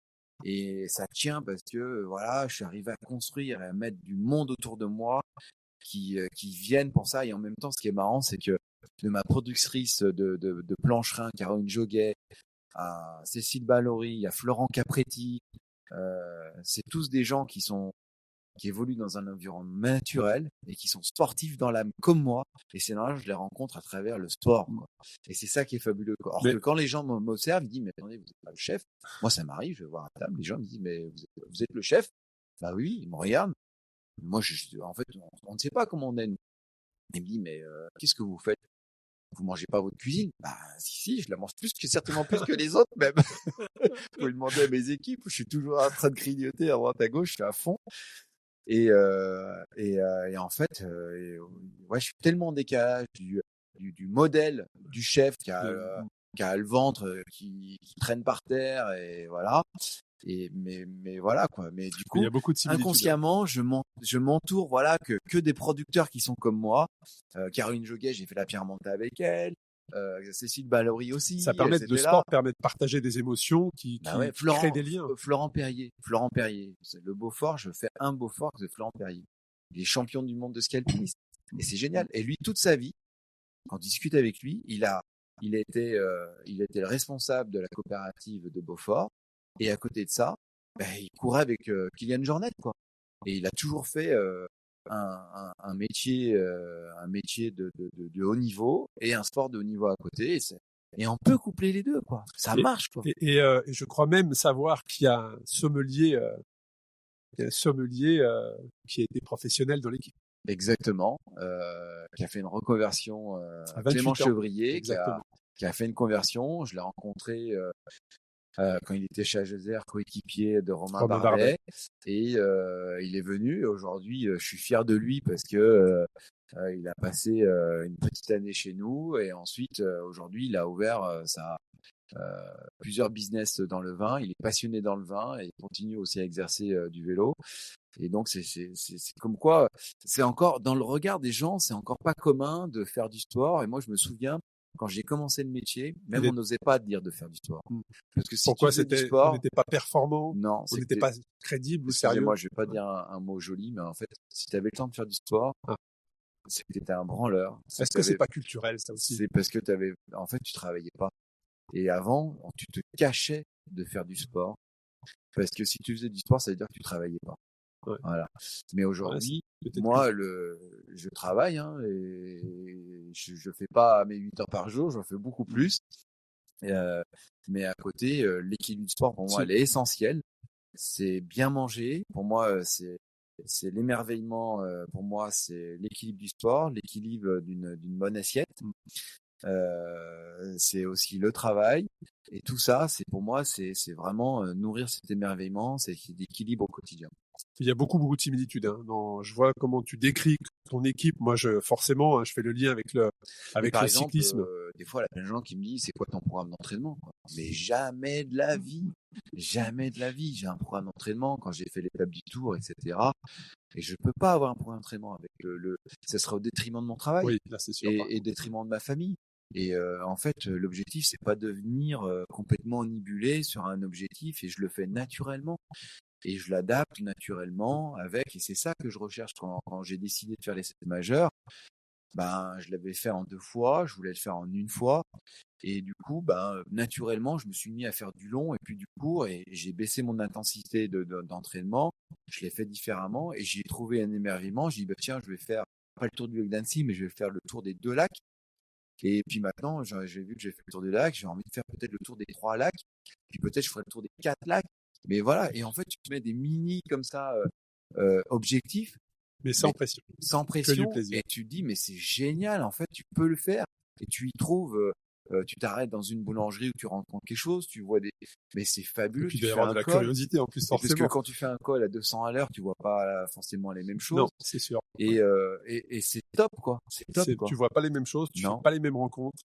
Et ça tient parce que voilà, je suis arrivé à construire et à mettre du monde autour de moi qui viennent pour ça. Et en même temps, ce qui est marrant, c'est que de ma productrice de plancherin, Caroline Joguet, à Cécile Ballory, à Florent Capretti, c'est tous des gens qui évoluent dans un environnement naturel et qui sont sportifs dans l'âme comme moi. Et c'est normal, je les rencontre à travers le sport, quoi. Et c'est ça qui est fabuleux, quoi. Alors que quand les gens m'observent, ils disent, mais attendez, vous n'êtes pas le chef. Moi, ça m'arrive, je vais voir à table, les gens me disent, mais vous êtes le chef? Bah oui, ils me regardent. Moi, en fait, on ne sait pas comment on est, nous. Ils me disent, mais qu'est-ce que vous faites? Vous mangez pas votre cuisine? Bah si, je la mange certainement plus que les autres même. Vous pouvez demander à mes équipes, je suis toujours en train de grignoter à droite à gauche, je suis à fond. Et en fait, ouais, je suis tellement en décalage du modèle du chef qui a le ventre qui traîne par terre, et voilà. Mais voilà, quoi. Mais du coup, il y a beaucoup de inconsciemment, je m'entoure, voilà, que des producteurs qui sont comme moi. Caroline Joguet, j'ai fait la pierre montée avec elle. Cécile Ballory aussi. Ça permet, le sport permet de partager des émotions qui créent des liens. Florent Perrier. C'est le Beaufort, je fais un Beaufort de Florent Perrier. Il est champion du monde de ski alpiniste. Et c'est génial. Et lui, toute sa vie, quand on discute avec lui, il était le responsable de la coopérative de Beaufort. Et à côté de ça, il courait avec Kylian Jornet, quoi. Et il a toujours fait un métier de haut niveau et un sport de haut niveau à côté. Et on peut coupler les deux, quoi. Ça marche, quoi. Et je crois même savoir qu'il y a un sommelier, qui a été professionnel dans l'équipe. Exactement. Qui a fait une reconversion, Clément Chevrier, qui a fait une conversion. Je l'ai rencontré quand il était chez Agezer, coéquipier de Romain Romain Bardet. Bardet. Et il est venu. Et aujourd'hui, je suis fier de lui parce que il a passé une petite année chez nous. Et ensuite, aujourd'hui, il a ouvert plusieurs business dans le vin. Il est passionné dans le vin et il continue aussi à exercer du vélo. Et donc, c'est comme quoi, c'est encore dans le regard des gens, c'est encore pas commun de faire du sport. Et moi, je me souviens, quand j'ai commencé le métier, même on n'osait pas dire de faire du sport. Parce que si Pourquoi tu faisais du on sport, n'était pas performant, non, on n'était pas crédible ou sérieux? excusez-moi, je vais pas dire un mot joli, mais en fait, si tu avais le temps de faire du sport, Ah. c'est que tu étais un branleur. Est-ce que c'est pas culturel, ça aussi? C'est parce que en fait, tu travaillais pas. Et avant, tu te cachais de faire du sport. Parce que si tu faisais du sport, ça veut dire que tu travaillais pas. Ouais. Voilà. Mais aujourd'hui, moi, je travaille, hein, et je fais pas mes 8 heures par jour, j'en fais beaucoup plus. Mais à côté, l'équilibre du sport, pour moi, elle est essentielle. C'est bien manger. Pour moi, c'est l'émerveillement. Pour moi, c'est l'équilibre du sport, l'équilibre d'une bonne assiette. C'est aussi le travail. Et tout ça, c'est pour moi, c'est vraiment nourrir cet émerveillement, c'est l'équilibre au quotidien. Il y a beaucoup de similitudes. Hein. Je vois comment tu décris ton équipe. Moi, forcément, je fais le lien avec le exemple, cyclisme. Des fois, il y a plein de gens qui me disent, c'est quoi ton programme d'entraînement, quoi. Mais jamais de la vie, j'ai un programme d'entraînement quand j'ai fait l'étape du Tour, etc. Et je peux pas avoir un programme d'entraînement avec ça serait au détriment de mon travail. Oui, là, c'est sûr. Et au détriment de ma famille. Et en fait, l'objectif, c'est pas de venir complètement nibulé sur un objectif, et je le fais naturellement. Et je l'adapte naturellement avec, et c'est ça que je recherche quand j'ai décidé de faire les 7 majeurs. Ben, je l'avais fait en 2 fois, je voulais le faire en 1 fois. Et du coup, ben, naturellement, je me suis mis à faire du long et puis du court, et j'ai baissé mon intensité d'entraînement. Je l'ai fait différemment et j'ai trouvé un émerveillement. J'ai dit, bah, tiens, je vais faire pas le tour du lac d'Annecy, mais je vais faire le tour des 2 lacs. Et puis maintenant, j'ai vu que j'ai fait le tour des lacs, j'ai envie de faire peut-être le tour des 3 lacs, puis peut-être je ferai le tour des 4 lacs. Mais voilà, et en fait, tu te mets des mini comme ça objectifs, Mais sans pression. sans Que du pression, plaisir. et tu te dis, mais c'est génial, en fait, tu peux le faire. Et tu y trouves, tu t'arrêtes dans une boulangerie où tu rencontres quelque chose, tu vois mais c'est Et fabuleux, puis, il tu doit y fais avoir un de la col. curiosité en plus, Parce que forcément. quand tu fais un col à 200 à l'heure, tu vois pas forcément les mêmes Non, choses. c'est sûr. Et c'est top, quoi. C'est top, quoi. Tu vois pas les mêmes choses, tu fais Non. pas les mêmes rencontres.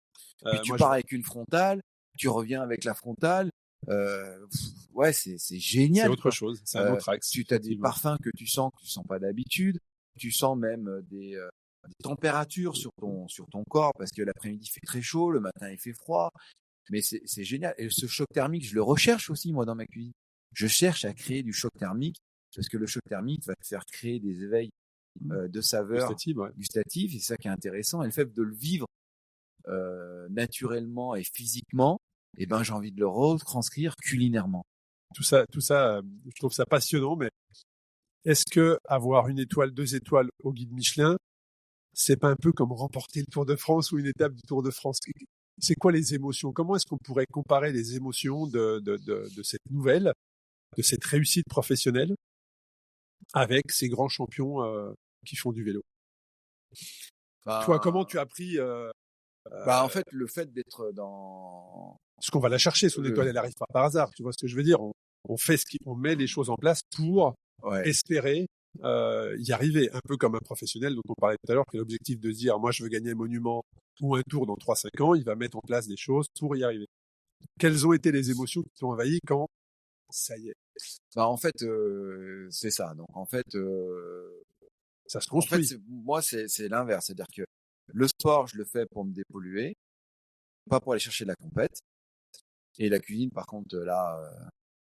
Puis tu Moi, pars avec une frontale, tu reviens avec la frontale. Ouais, c'est génial, c'est autre quoi. chose, c'est un autre axe. Tu as des effectivement. parfums que tu sens pas d'habitude. Tu sens même des températures sur ton corps, parce que l'après-midi il fait très chaud, le matin il fait froid. Mais c'est génial. Et ce choc thermique, je le recherche aussi, moi, dans ma cuisine. Je cherche à créer du choc thermique, parce que le choc thermique va te faire créer des éveils de saveurs gustatives. Et c'est ça qui est intéressant. Et le fait de le vivre naturellement et physiquement, eh ben, j'ai envie de le retranscrire culinairement. Tout ça, je trouve ça passionnant, mais est-ce que avoir 1 étoile, 2 étoiles au guide Michelin, c'est pas un peu comme remporter le Tour de France ou une étape du Tour de France? C'est quoi les émotions? Comment est-ce qu'on pourrait comparer les émotions de cette nouvelle, de cette réussite professionnelle avec ces grands champions qui font du vélo? Toi, comment tu as pris en fait, le fait d'être dans... Parce qu'on va la chercher, son étoile, elle arrive pas par hasard. Tu vois ce que je veux dire? On met les choses en place pour espérer y arriver. Un peu comme un professionnel dont on parlait tout à l'heure, qui a l'objectif de se dire, moi, je veux gagner un monument ou un tour dans 3-5 ans. Il va mettre en place des choses pour y arriver. Quelles ont été les émotions qui t'ont envahi quand ça y est? En fait, c'est ça. Donc, en fait, ça se construit. En fait, moi, c'est l'inverse. C'est-à-dire que le sport, je le fais pour me dépolluer, pas pour aller chercher de la compète. Et la cuisine, par contre, là...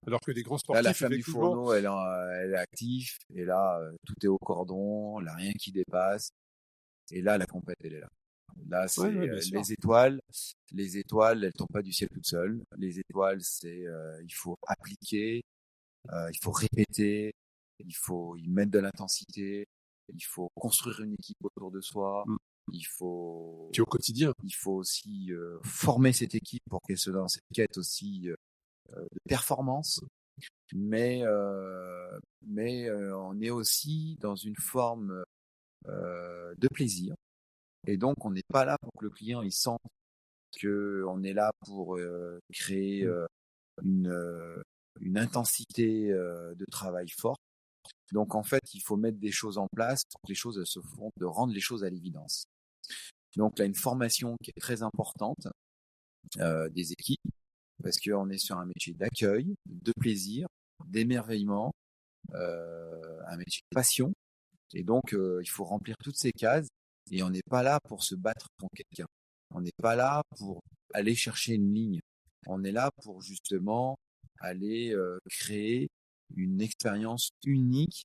Alors que des grands sportifs, là, la flamme du fourneau, elle est active. Et là, tout est au cordon, il n'y a rien qui dépasse. Et là, la compète, elle est là. Là, c'est les étoiles. Les étoiles, elles tombent pas du ciel toutes seules. Les étoiles, c'est il faut appliquer, il faut répéter, il faut y mettre de l'intensité, il faut construire une équipe autour de soi. Il faut... Puis au quotidien. Il faut aussi former cette équipe pour qu'elle soit dans cette quête aussi de performance. Mais on est aussi dans une forme de plaisir. Et donc, on n'est pas là pour que le client il sente qu'on est là pour créer une, euh, une intensité de travail forte. Donc en fait, il faut mettre des choses en place pour que les choses se font, de rendre les choses à l'évidence. Donc là, une formation qui est très importante des équipes, parce qu'on est sur un métier d'accueil, de plaisir, d'émerveillement, un métier de passion. Et donc, il faut remplir toutes ces cases. Et on n'est pas là pour se battre pour quelqu'un. On n'est pas là pour aller chercher une ligne. On est là pour justement aller créer une expérience unique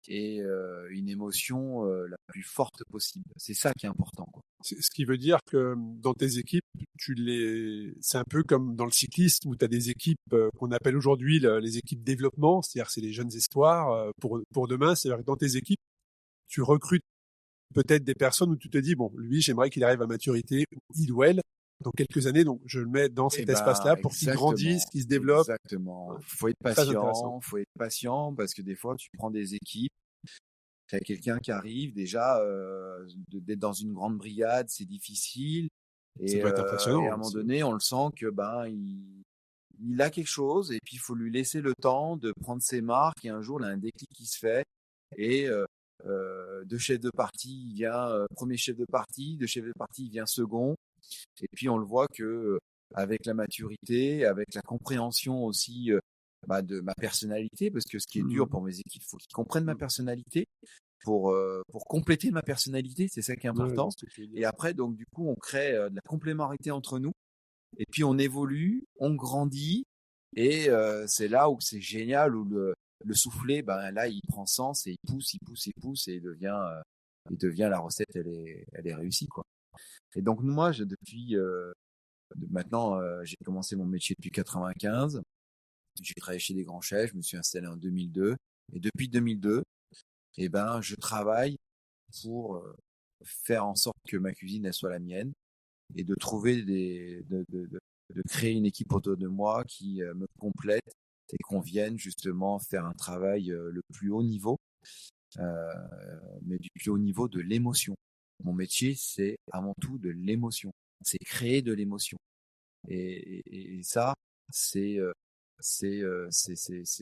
et une émotion la plus forte possible. C'est ça qui est important, quoi. Ce qui veut dire que dans tes équipes, c'est un peu comme dans le cyclisme où tu as des équipes qu'on appelle aujourd'hui les équipes développement, c'est-à-dire que c'est les jeunes espoirs pour demain. C'est-à-dire que dans tes équipes, tu recrutes peut-être des personnes où tu te dis, bon, lui, j'aimerais qu'il arrive à maturité, il ou elle, dans quelques années, donc je le mets dans cet espace-là pour qu'il grandisse, qu'il se développe. Exactement. Ouais. Faut être patient parce que des fois, tu prends des équipes, tu as quelqu'un qui arrive, déjà, d'être dans une grande brigade, c'est difficile. Ça Et, doit être impressionnant. et à un moment donné, on le sent que il a quelque chose et puis il faut lui laisser le temps de prendre ses marques et un jour, il a un déclic qui se fait et de chef de parti, il vient premier chef de parti, de chef de parti, il vient second. Et puis on le voit que avec la maturité, avec la compréhension aussi de ma personnalité, parce que ce qui est dur pour mes équipes, il faut qu'ils comprennent ma personnalité pour compléter ma personnalité, c'est ça qui est important. Ouais, et après, donc du coup, on crée de la complémentarité entre nous. Et puis on évolue, on grandit, et c'est là où c'est génial, où le soufflet, là, il prend sens et il pousse, et il devient la recette, elle est réussie, quoi. Et donc moi, maintenant, j'ai commencé mon métier depuis 95. J'ai travaillé chez des grands chefs, je me suis installé en 2002, et depuis 2002, je travaille pour faire en sorte que ma cuisine elle soit la mienne et de trouver de créer une équipe autour de moi qui me complète et qu'on vienne justement faire un travail le plus haut niveau, mais du plus haut niveau de l'émotion. Mon métier, c'est avant tout de l'émotion. C'est créer de l'émotion. Et ça, c'est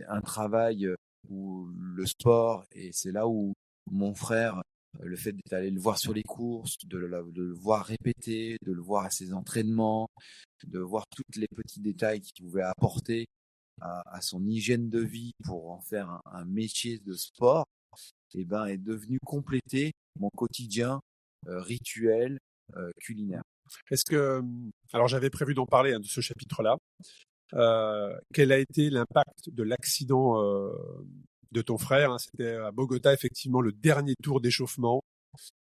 un travail où le sport, et c'est là où mon frère, le fait d'aller le voir sur les courses, de le voir répéter, de le voir à ses entraînements, de voir tous les petits détails qu'il pouvait apporter à son hygiène de vie pour en faire un métier de sport, est devenu compléter mon quotidien rituel culinaire. Est-ce que, alors j'avais prévu d'en parler de ce chapitre-là. Quel a été l'impact de l'accident de ton frère? C'était à Bogota, effectivement, le dernier tour d'échauffement.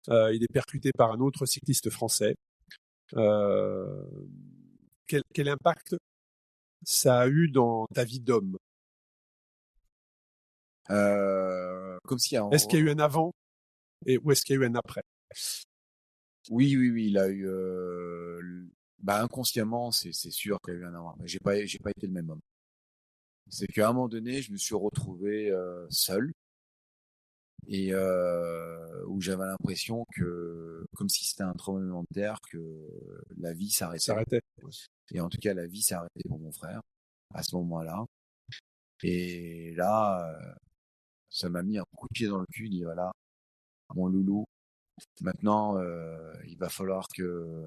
Il est percuté par un autre cycliste français. Quel impact ça a eu dans ta vie d'homme? Comme s'il y a Est-ce qu'il y a eu un avant ou est-ce qu'il y a eu un après? Oui, il a eu inconsciemment, c'est sûr qu'il y a eu un avant. J'ai pas été le même homme. C'est qu'à un moment donné, je me suis retrouvé seul et où j'avais l'impression que, comme si c'était un tremblement de terre, que la vie s'arrêtait. Et en tout cas, la vie s'est arrêtée pour mon frère à ce moment-là. Et là, ça m'a mis un coup de pied dans le cul. Dit voilà, mon loulou, maintenant, il va falloir que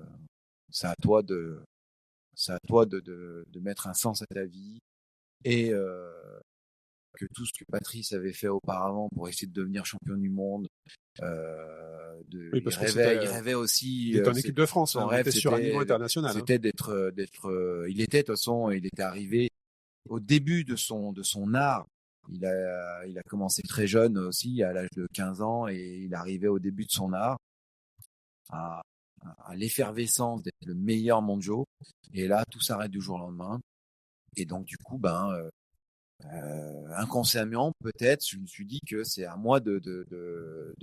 c'est à toi de mettre un sens à ta vie et que tout ce que Patrice avait fait auparavant pour essayer de devenir champion du monde, il rêvait aussi. Il était en équipe de France. Son rêve, sur un niveau international. C'était d'être. Il était de toute façon, il était arrivé au début de son art. Il a commencé très jeune aussi, à l'âge de 15 ans, et il arrivait au début de son art à l'effervescence d'être le meilleur mondial. Et là, tout s'arrête du jour au lendemain. Et donc, du coup, inconsciemment, peut-être, je me suis dit que c'est à moi de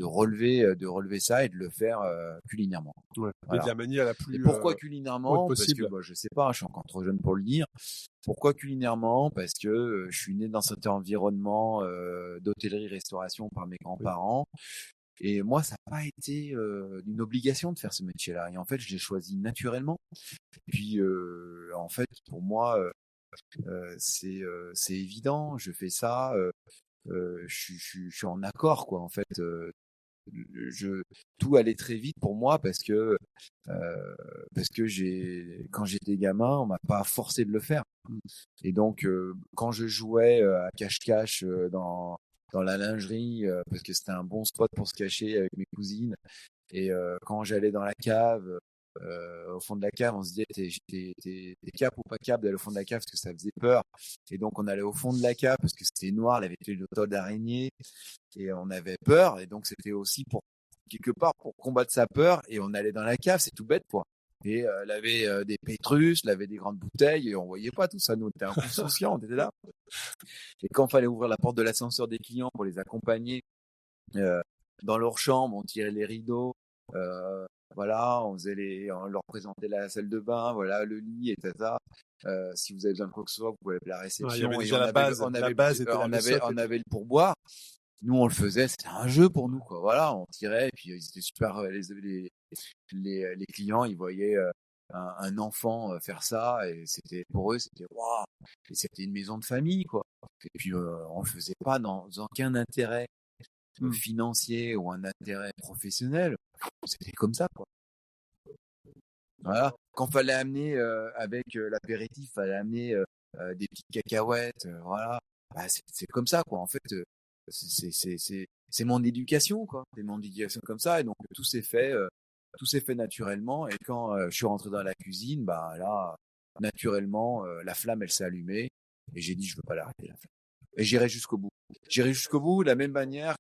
relever ça et de le faire culinairement. Ouais. Voilà. Et de la manière la plus. Et pourquoi culinairement? possible. Parce que je sais pas, je suis encore trop jeune pour le dire. Pourquoi culinairement? Parce que je suis né dans cet environnement d'hôtellerie-restauration par mes grands-parents. Et moi, ça n'a pas été une obligation de faire ce métier-là. Et en fait, je l'ai choisi naturellement. Et puis, en fait, pour moi, c'est évident. Je fais ça. Je suis en accord, quoi. En fait, tout allait très vite pour moi parce que quand j'étais gamin, on m'a pas forcé de le faire. Et donc, quand je jouais à cache-cache dans la lingerie, parce que c'était un bon spot pour se cacher avec mes cousines, et quand j'allais dans la cave, au fond de la cave, on se disait t'es cap ou pas cap d'aller au fond de la cave parce que ça faisait peur. Et donc on allait au fond de la cave parce que c'était noir, il y avait le tas d'araignées et on avait peur. Et donc c'était aussi pour quelque part pour combattre sa peur. Et on allait dans la cave, c'est tout bête quoi. Et elle avait des pétrus, elle avait des grandes bouteilles et on voyait pas tout ça. Nous, on était un peu souciants, on était là. Et quand il fallait ouvrir la porte de l'ascenseur des clients pour les accompagner euh, dans leur chambre, on tirait les rideaux. Euh, voilà, on leur présentait la salle de bain, voilà, le lit, etc. Si vous avez besoin de quoi que ce soit, vous pouvez appeler la réception. Il y avait et déjà la base. La base était là, le socle. On avait le pourboire. Nous, on le faisait, c'était un jeu pour nous, quoi. Voilà, on tirait, et puis ils étaient super. Les clients, ils voyaient un enfant faire ça, et c'était pour eux, c'était waouh. Et c'était une maison de famille, quoi. Et puis on le faisait pas dans aucun intérêt financier ou un intérêt professionnel. C'était comme ça, quoi. Voilà. Quand fallait amener avec l'apéritif, fallait amener des petites cacahuètes, voilà. Bah, c'est comme ça, quoi. En fait, c'est mon éducation, quoi. C'est mon éducation comme ça, et donc tout s'est fait naturellement. Et quand je suis rentré dans la cuisine, bah là, naturellement, la flamme, elle s'est allumée, et j'ai dit, je veux pas l'arrêter, la flamme. Et j'irai jusqu'au bout. J'irai jusqu'au bout, de la même manière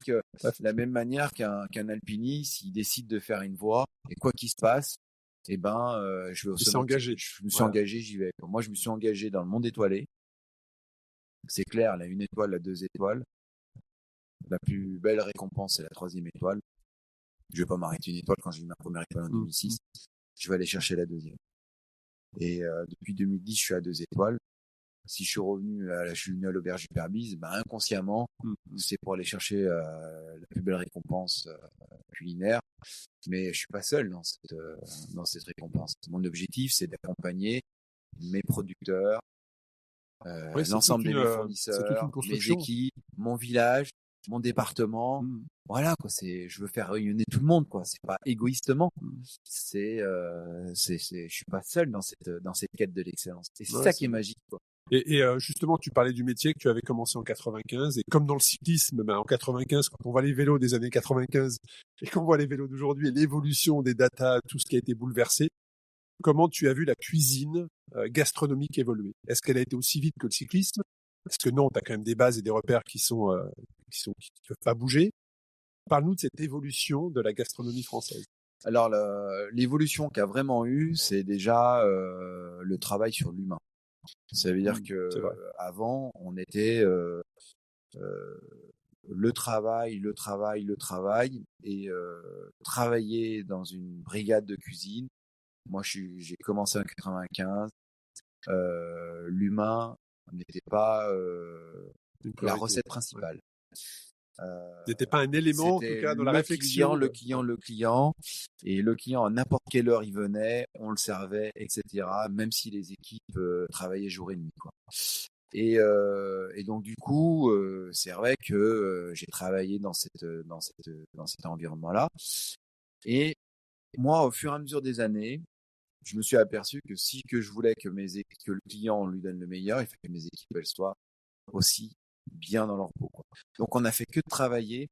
qu'un alpiniste, s'il décide de faire une voie, et quoi qu'il se passe, eh ben, je vais au sommet. Je me suis engagé, j'y vais. Moi, je me suis engagé dans le monde étoilé. C'est clair, la 1 étoile, la 2 étoiles. La plus belle récompense, c'est la 3e étoile. Je vais pas m'arrêter 1 étoile quand j'ai eu ma première étoile en 2006. Je vais aller chercher la 2e. Et depuis 2010, je suis à 2 étoiles. Si je suis venu à l'auberge du Perbise, ben inconsciemment, c'est pour aller chercher la plus belle récompense culinaire. Mais je suis pas seul dans cette récompense. Mon objectif, c'est d'accompagner mes producteurs, l'ensemble de mes fournisseurs, mes équipes, mon village, mon département. Voilà, quoi. Je veux faire rayonner tout le monde, quoi. C'est pas égoïstement. Je suis pas seul dans cette quête de l'excellence. C'est ça qui est magique, quoi. Et justement, tu parlais du métier que tu avais commencé en 95, et comme dans le cyclisme, en 95, quand on voit les vélos des années 95 et qu'on voit les vélos d'aujourd'hui et l'évolution des datas, tout ce qui a été bouleversé, comment tu as vu la cuisine gastronomique évoluer? Est-ce qu'elle a été aussi vite que le cyclisme? Est-ce que non, tu as quand même des bases et des repères qui peuvent pas bouger? Parle-nous de cette évolution de la gastronomie française. Alors, l'évolution qu'a vraiment eu, c'est déjà le travail sur l'humain. Ça veut dire que avant, on était le travail, et travailler dans une brigade de cuisine. Moi, j'ai commencé en 95. L'humain n'était pas la recette principale. N'était pas un élément, en tout cas, dans la réflexion. Le client, et le client, à n'importe quelle heure il venait, on le servait, etc. Même si les équipes travaillaient jour et nuit, quoi. Et donc du coup, c'est vrai que j'ai travaillé dans cet environnement-là. Et moi, au fur et à mesure des années, je me suis aperçu que que je voulais que le client lui donne le meilleur, il faut que mes équipes elles soient aussi bien dans leur peau, quoi. Donc on a fait que de travailler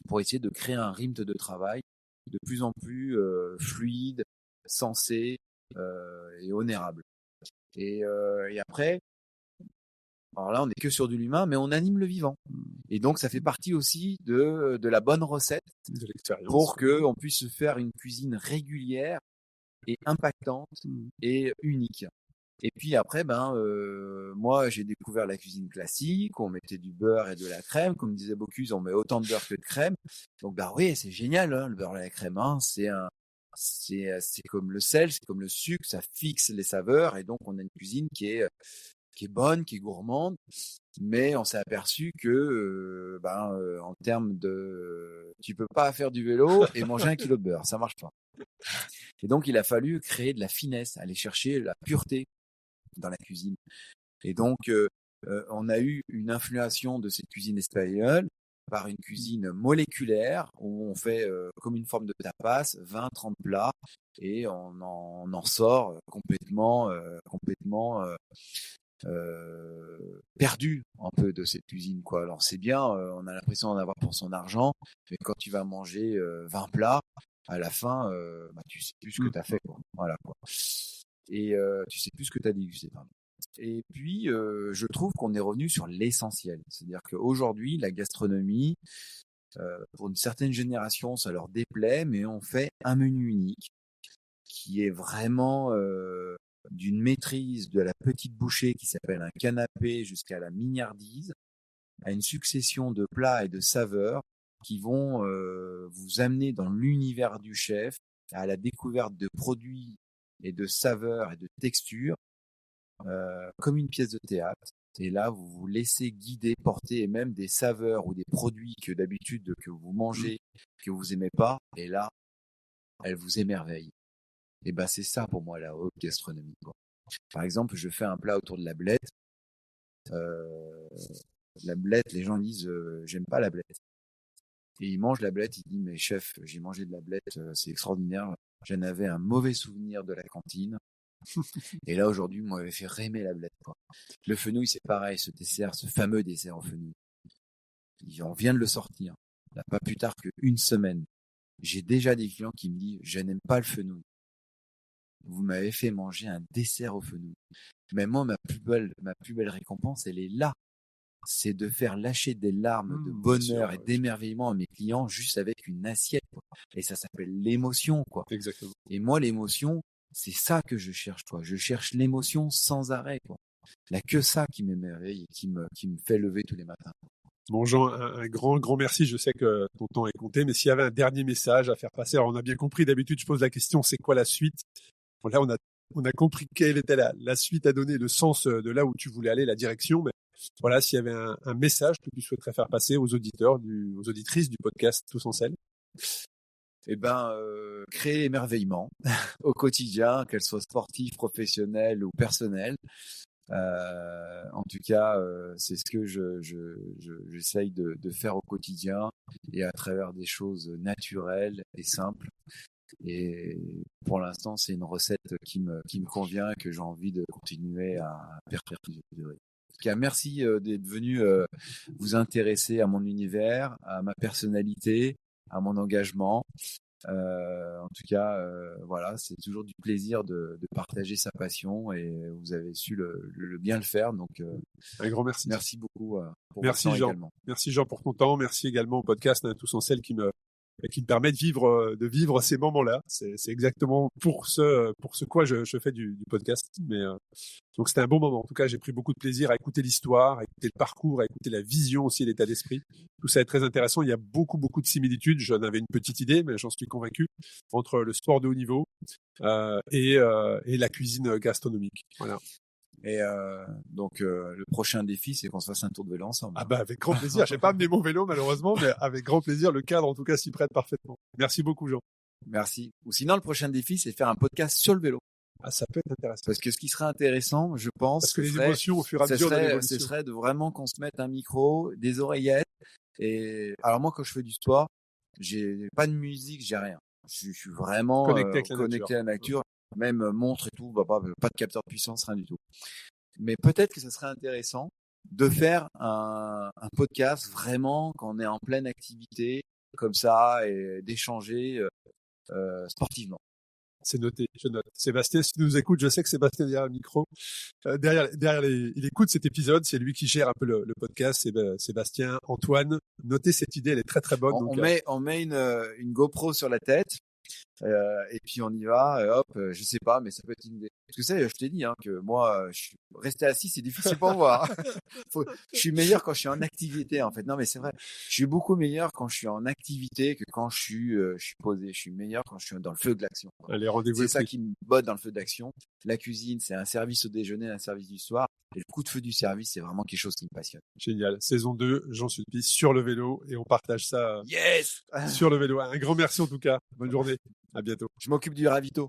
pour essayer de créer un rythme de travail de plus en plus fluide, sensé et honorable. Et après, alors là on n'est que sur de l'humain, mais on anime le vivant. Et donc ça fait partie aussi de la bonne recette de l'expérience, pour qu'on puisse faire une cuisine régulière et impactante et unique. Et puis après, moi, j'ai découvert la cuisine classique. On mettait du beurre et de la crème. Comme disait Bocuse, on met autant de beurre que de crème. Donc, oui, c'est génial, hein, le beurre et la crème. Hein, c'est comme le sel, c'est comme le sucre, ça fixe les saveurs. Et donc, on a une cuisine qui est bonne, qui est gourmande. Mais on s'est aperçu que, en termes tu peux pas faire du vélo et manger 1 kilo de beurre, ça marche pas. Et donc, il a fallu créer de la finesse, aller chercher la pureté dans la cuisine. Et donc, on a eu une influence de cette cuisine espagnole par une cuisine moléculaire où on fait comme une forme de tapas, 20-30 plats, et on en sort complètement perdu un peu de cette cuisine, quoi. Alors c'est bien, on a l'impression d'en avoir pour son argent, mais quand tu vas manger 20 plats, à la fin, tu sais plus ce que tu as fait, quoi. Voilà, quoi. Et tu sais plus ce que tu as dégusté, pardon. Et puis, je trouve qu'on est revenu sur l'essentiel. C'est-à-dire qu'aujourd'hui, la gastronomie, pour une certaine génération, ça leur déplaît, mais on fait un menu unique qui est vraiment d'une maîtrise de la petite bouchée qui s'appelle un canapé jusqu'à la mignardise, à une succession de plats et de saveurs qui vont vous amener dans l'univers du chef, à la découverte de produits et de saveurs et de textures, comme une pièce de théâtre. Et là, vous vous laissez guider, porter, et même des saveurs ou des produits que d'habitude que vous mangez, que vous aimez pas, et là, elles vous émerveillent. Et ben c'est ça pour moi la haute gastronomie, quoi. Par exemple, je fais un plat autour de la blette. La blette, les gens disent j'aime pas la blette. Et ils mangent la blette, ils disent mais chef, j'ai mangé de la blette, c'est extraordinaire. J'en avais un mauvais souvenir de la cantine. Et là aujourd'hui, moi, m'avait fait aimer la blette, quoi. Le fenouil, c'est pareil, ce dessert, ce fameux dessert au fenouil. On vient de le sortir. Là, pas plus tard qu'une semaine. J'ai déjà des clients qui me disent je n'aime pas le fenouil. Vous m'avez fait manger un dessert au fenouil. Mais moi, ma plus belle récompense, elle est là. C'est de faire lâcher des larmes de bonheur et d'émerveillement à mes clients juste avec une assiette, quoi. Et ça s'appelle l'émotion, quoi. Exactement. Et moi, l'émotion, c'est ça que je cherche, toi. Je cherche l'émotion sans arrêt, quoi. Il n'y a que ça qui m'émerveille et qui me fait lever tous les matins. Bon, Jean, un grand merci. Je sais que ton temps est compté, mais s'il y avait un dernier message à faire passer, alors on a bien compris, d'habitude, je pose la question, c'est quoi la suite? Bon, là, on a compris quelle était la suite à donner, le sens de là où tu voulais aller, la direction. Mais voilà, s'il y avait un message que tu souhaiterais faire passer aux auditeurs, aux auditrices du podcast Tous en Selle. Eh ben, créer l'émerveillement au quotidien, qu'elle soit sportive, professionnelle ou personnelle. En tout cas, c'est ce que j'essaye de faire au quotidien et à travers des choses naturelles et simples. Et pour l'instant, c'est une recette qui me convient et que j'ai envie de continuer à perpétuer. En tout cas, merci d'être venu vous intéresser à mon univers, à ma personnalité, à mon engagement. En tout cas, voilà, c'est toujours du plaisir de partager sa passion et vous avez su bien le faire. Donc, un grand merci. Merci beaucoup pour merci votre temps Jean. également. Merci Jean pour ton temps. Merci également au podcast Tous en Selle qui me permet de vivre ces moments-là. C'est exactement pour ce quoi je fais du podcast. Mais donc c'était un bon moment. En tout cas, j'ai pris beaucoup de plaisir à écouter l'histoire, à écouter le parcours, à écouter la vision aussi, l'état d'esprit. Tout ça est très intéressant. Il y a beaucoup de similitudes. J'en avais une petite idée, mais j'en suis convaincu, entre le sport de haut niveau et la cuisine gastronomique. Voilà. Et donc le prochain défi, c'est qu'on se fasse un tour de vélo ensemble. Ah bah avec grand plaisir. J'ai pas amené mon vélo malheureusement, mais avec grand plaisir. Le cadre en tout cas s'y prête parfaitement. Merci beaucoup Jean. Merci. Ou sinon le prochain défi, c'est de faire un podcast sur le vélo. Ah, ça peut être intéressant. Parce que ce qui serait intéressant, je pense, parce que les émotions au fur et à mesure de l'évolution, ce serait de vraiment qu'on se mette un micro, des oreillettes. Et alors moi, quand je fais du sport, j'ai pas de musique, j'ai rien. Je suis vraiment connecté à la nature. Même montre et tout, pas de capteur de puissance, rien du tout. Mais peut-être que ce serait intéressant de faire un podcast vraiment quand on est en pleine activité comme ça et d'échanger sportivement. C'est noté, je note. Sébastien, si tu nous écoutes, je sais que Sébastien derrière le micro, il écoute cet épisode, c'est lui qui gère un peu le podcast, c'est Sébastien, Antoine. Notez cette idée, elle est très très bonne. On met une GoPro sur la tête. Et puis on y va, je sais pas, mais ça peut être une idée. Parce que ça, je t'ai dit que moi, rester assis, c'est difficile pour moi. Je suis meilleur quand je suis en activité, en fait. Non, mais c'est vrai. Je suis beaucoup meilleur quand je suis en activité que quand je suis posé. Je suis meilleur quand je suis dans le feu de l'action. Allez, rendez-vous. C'est ça qui me botte dans le feu d'action. La cuisine, c'est un service au déjeuner, un service du soir. Et le coup de feu du service, c'est vraiment quelque chose qui me passionne. Génial. Saison 2, Jean Sulpice sur le vélo et on partage ça. Yes! Sur le vélo. Un grand merci en tout cas. Bonne journée. À bientôt. Je m'occupe du ravito.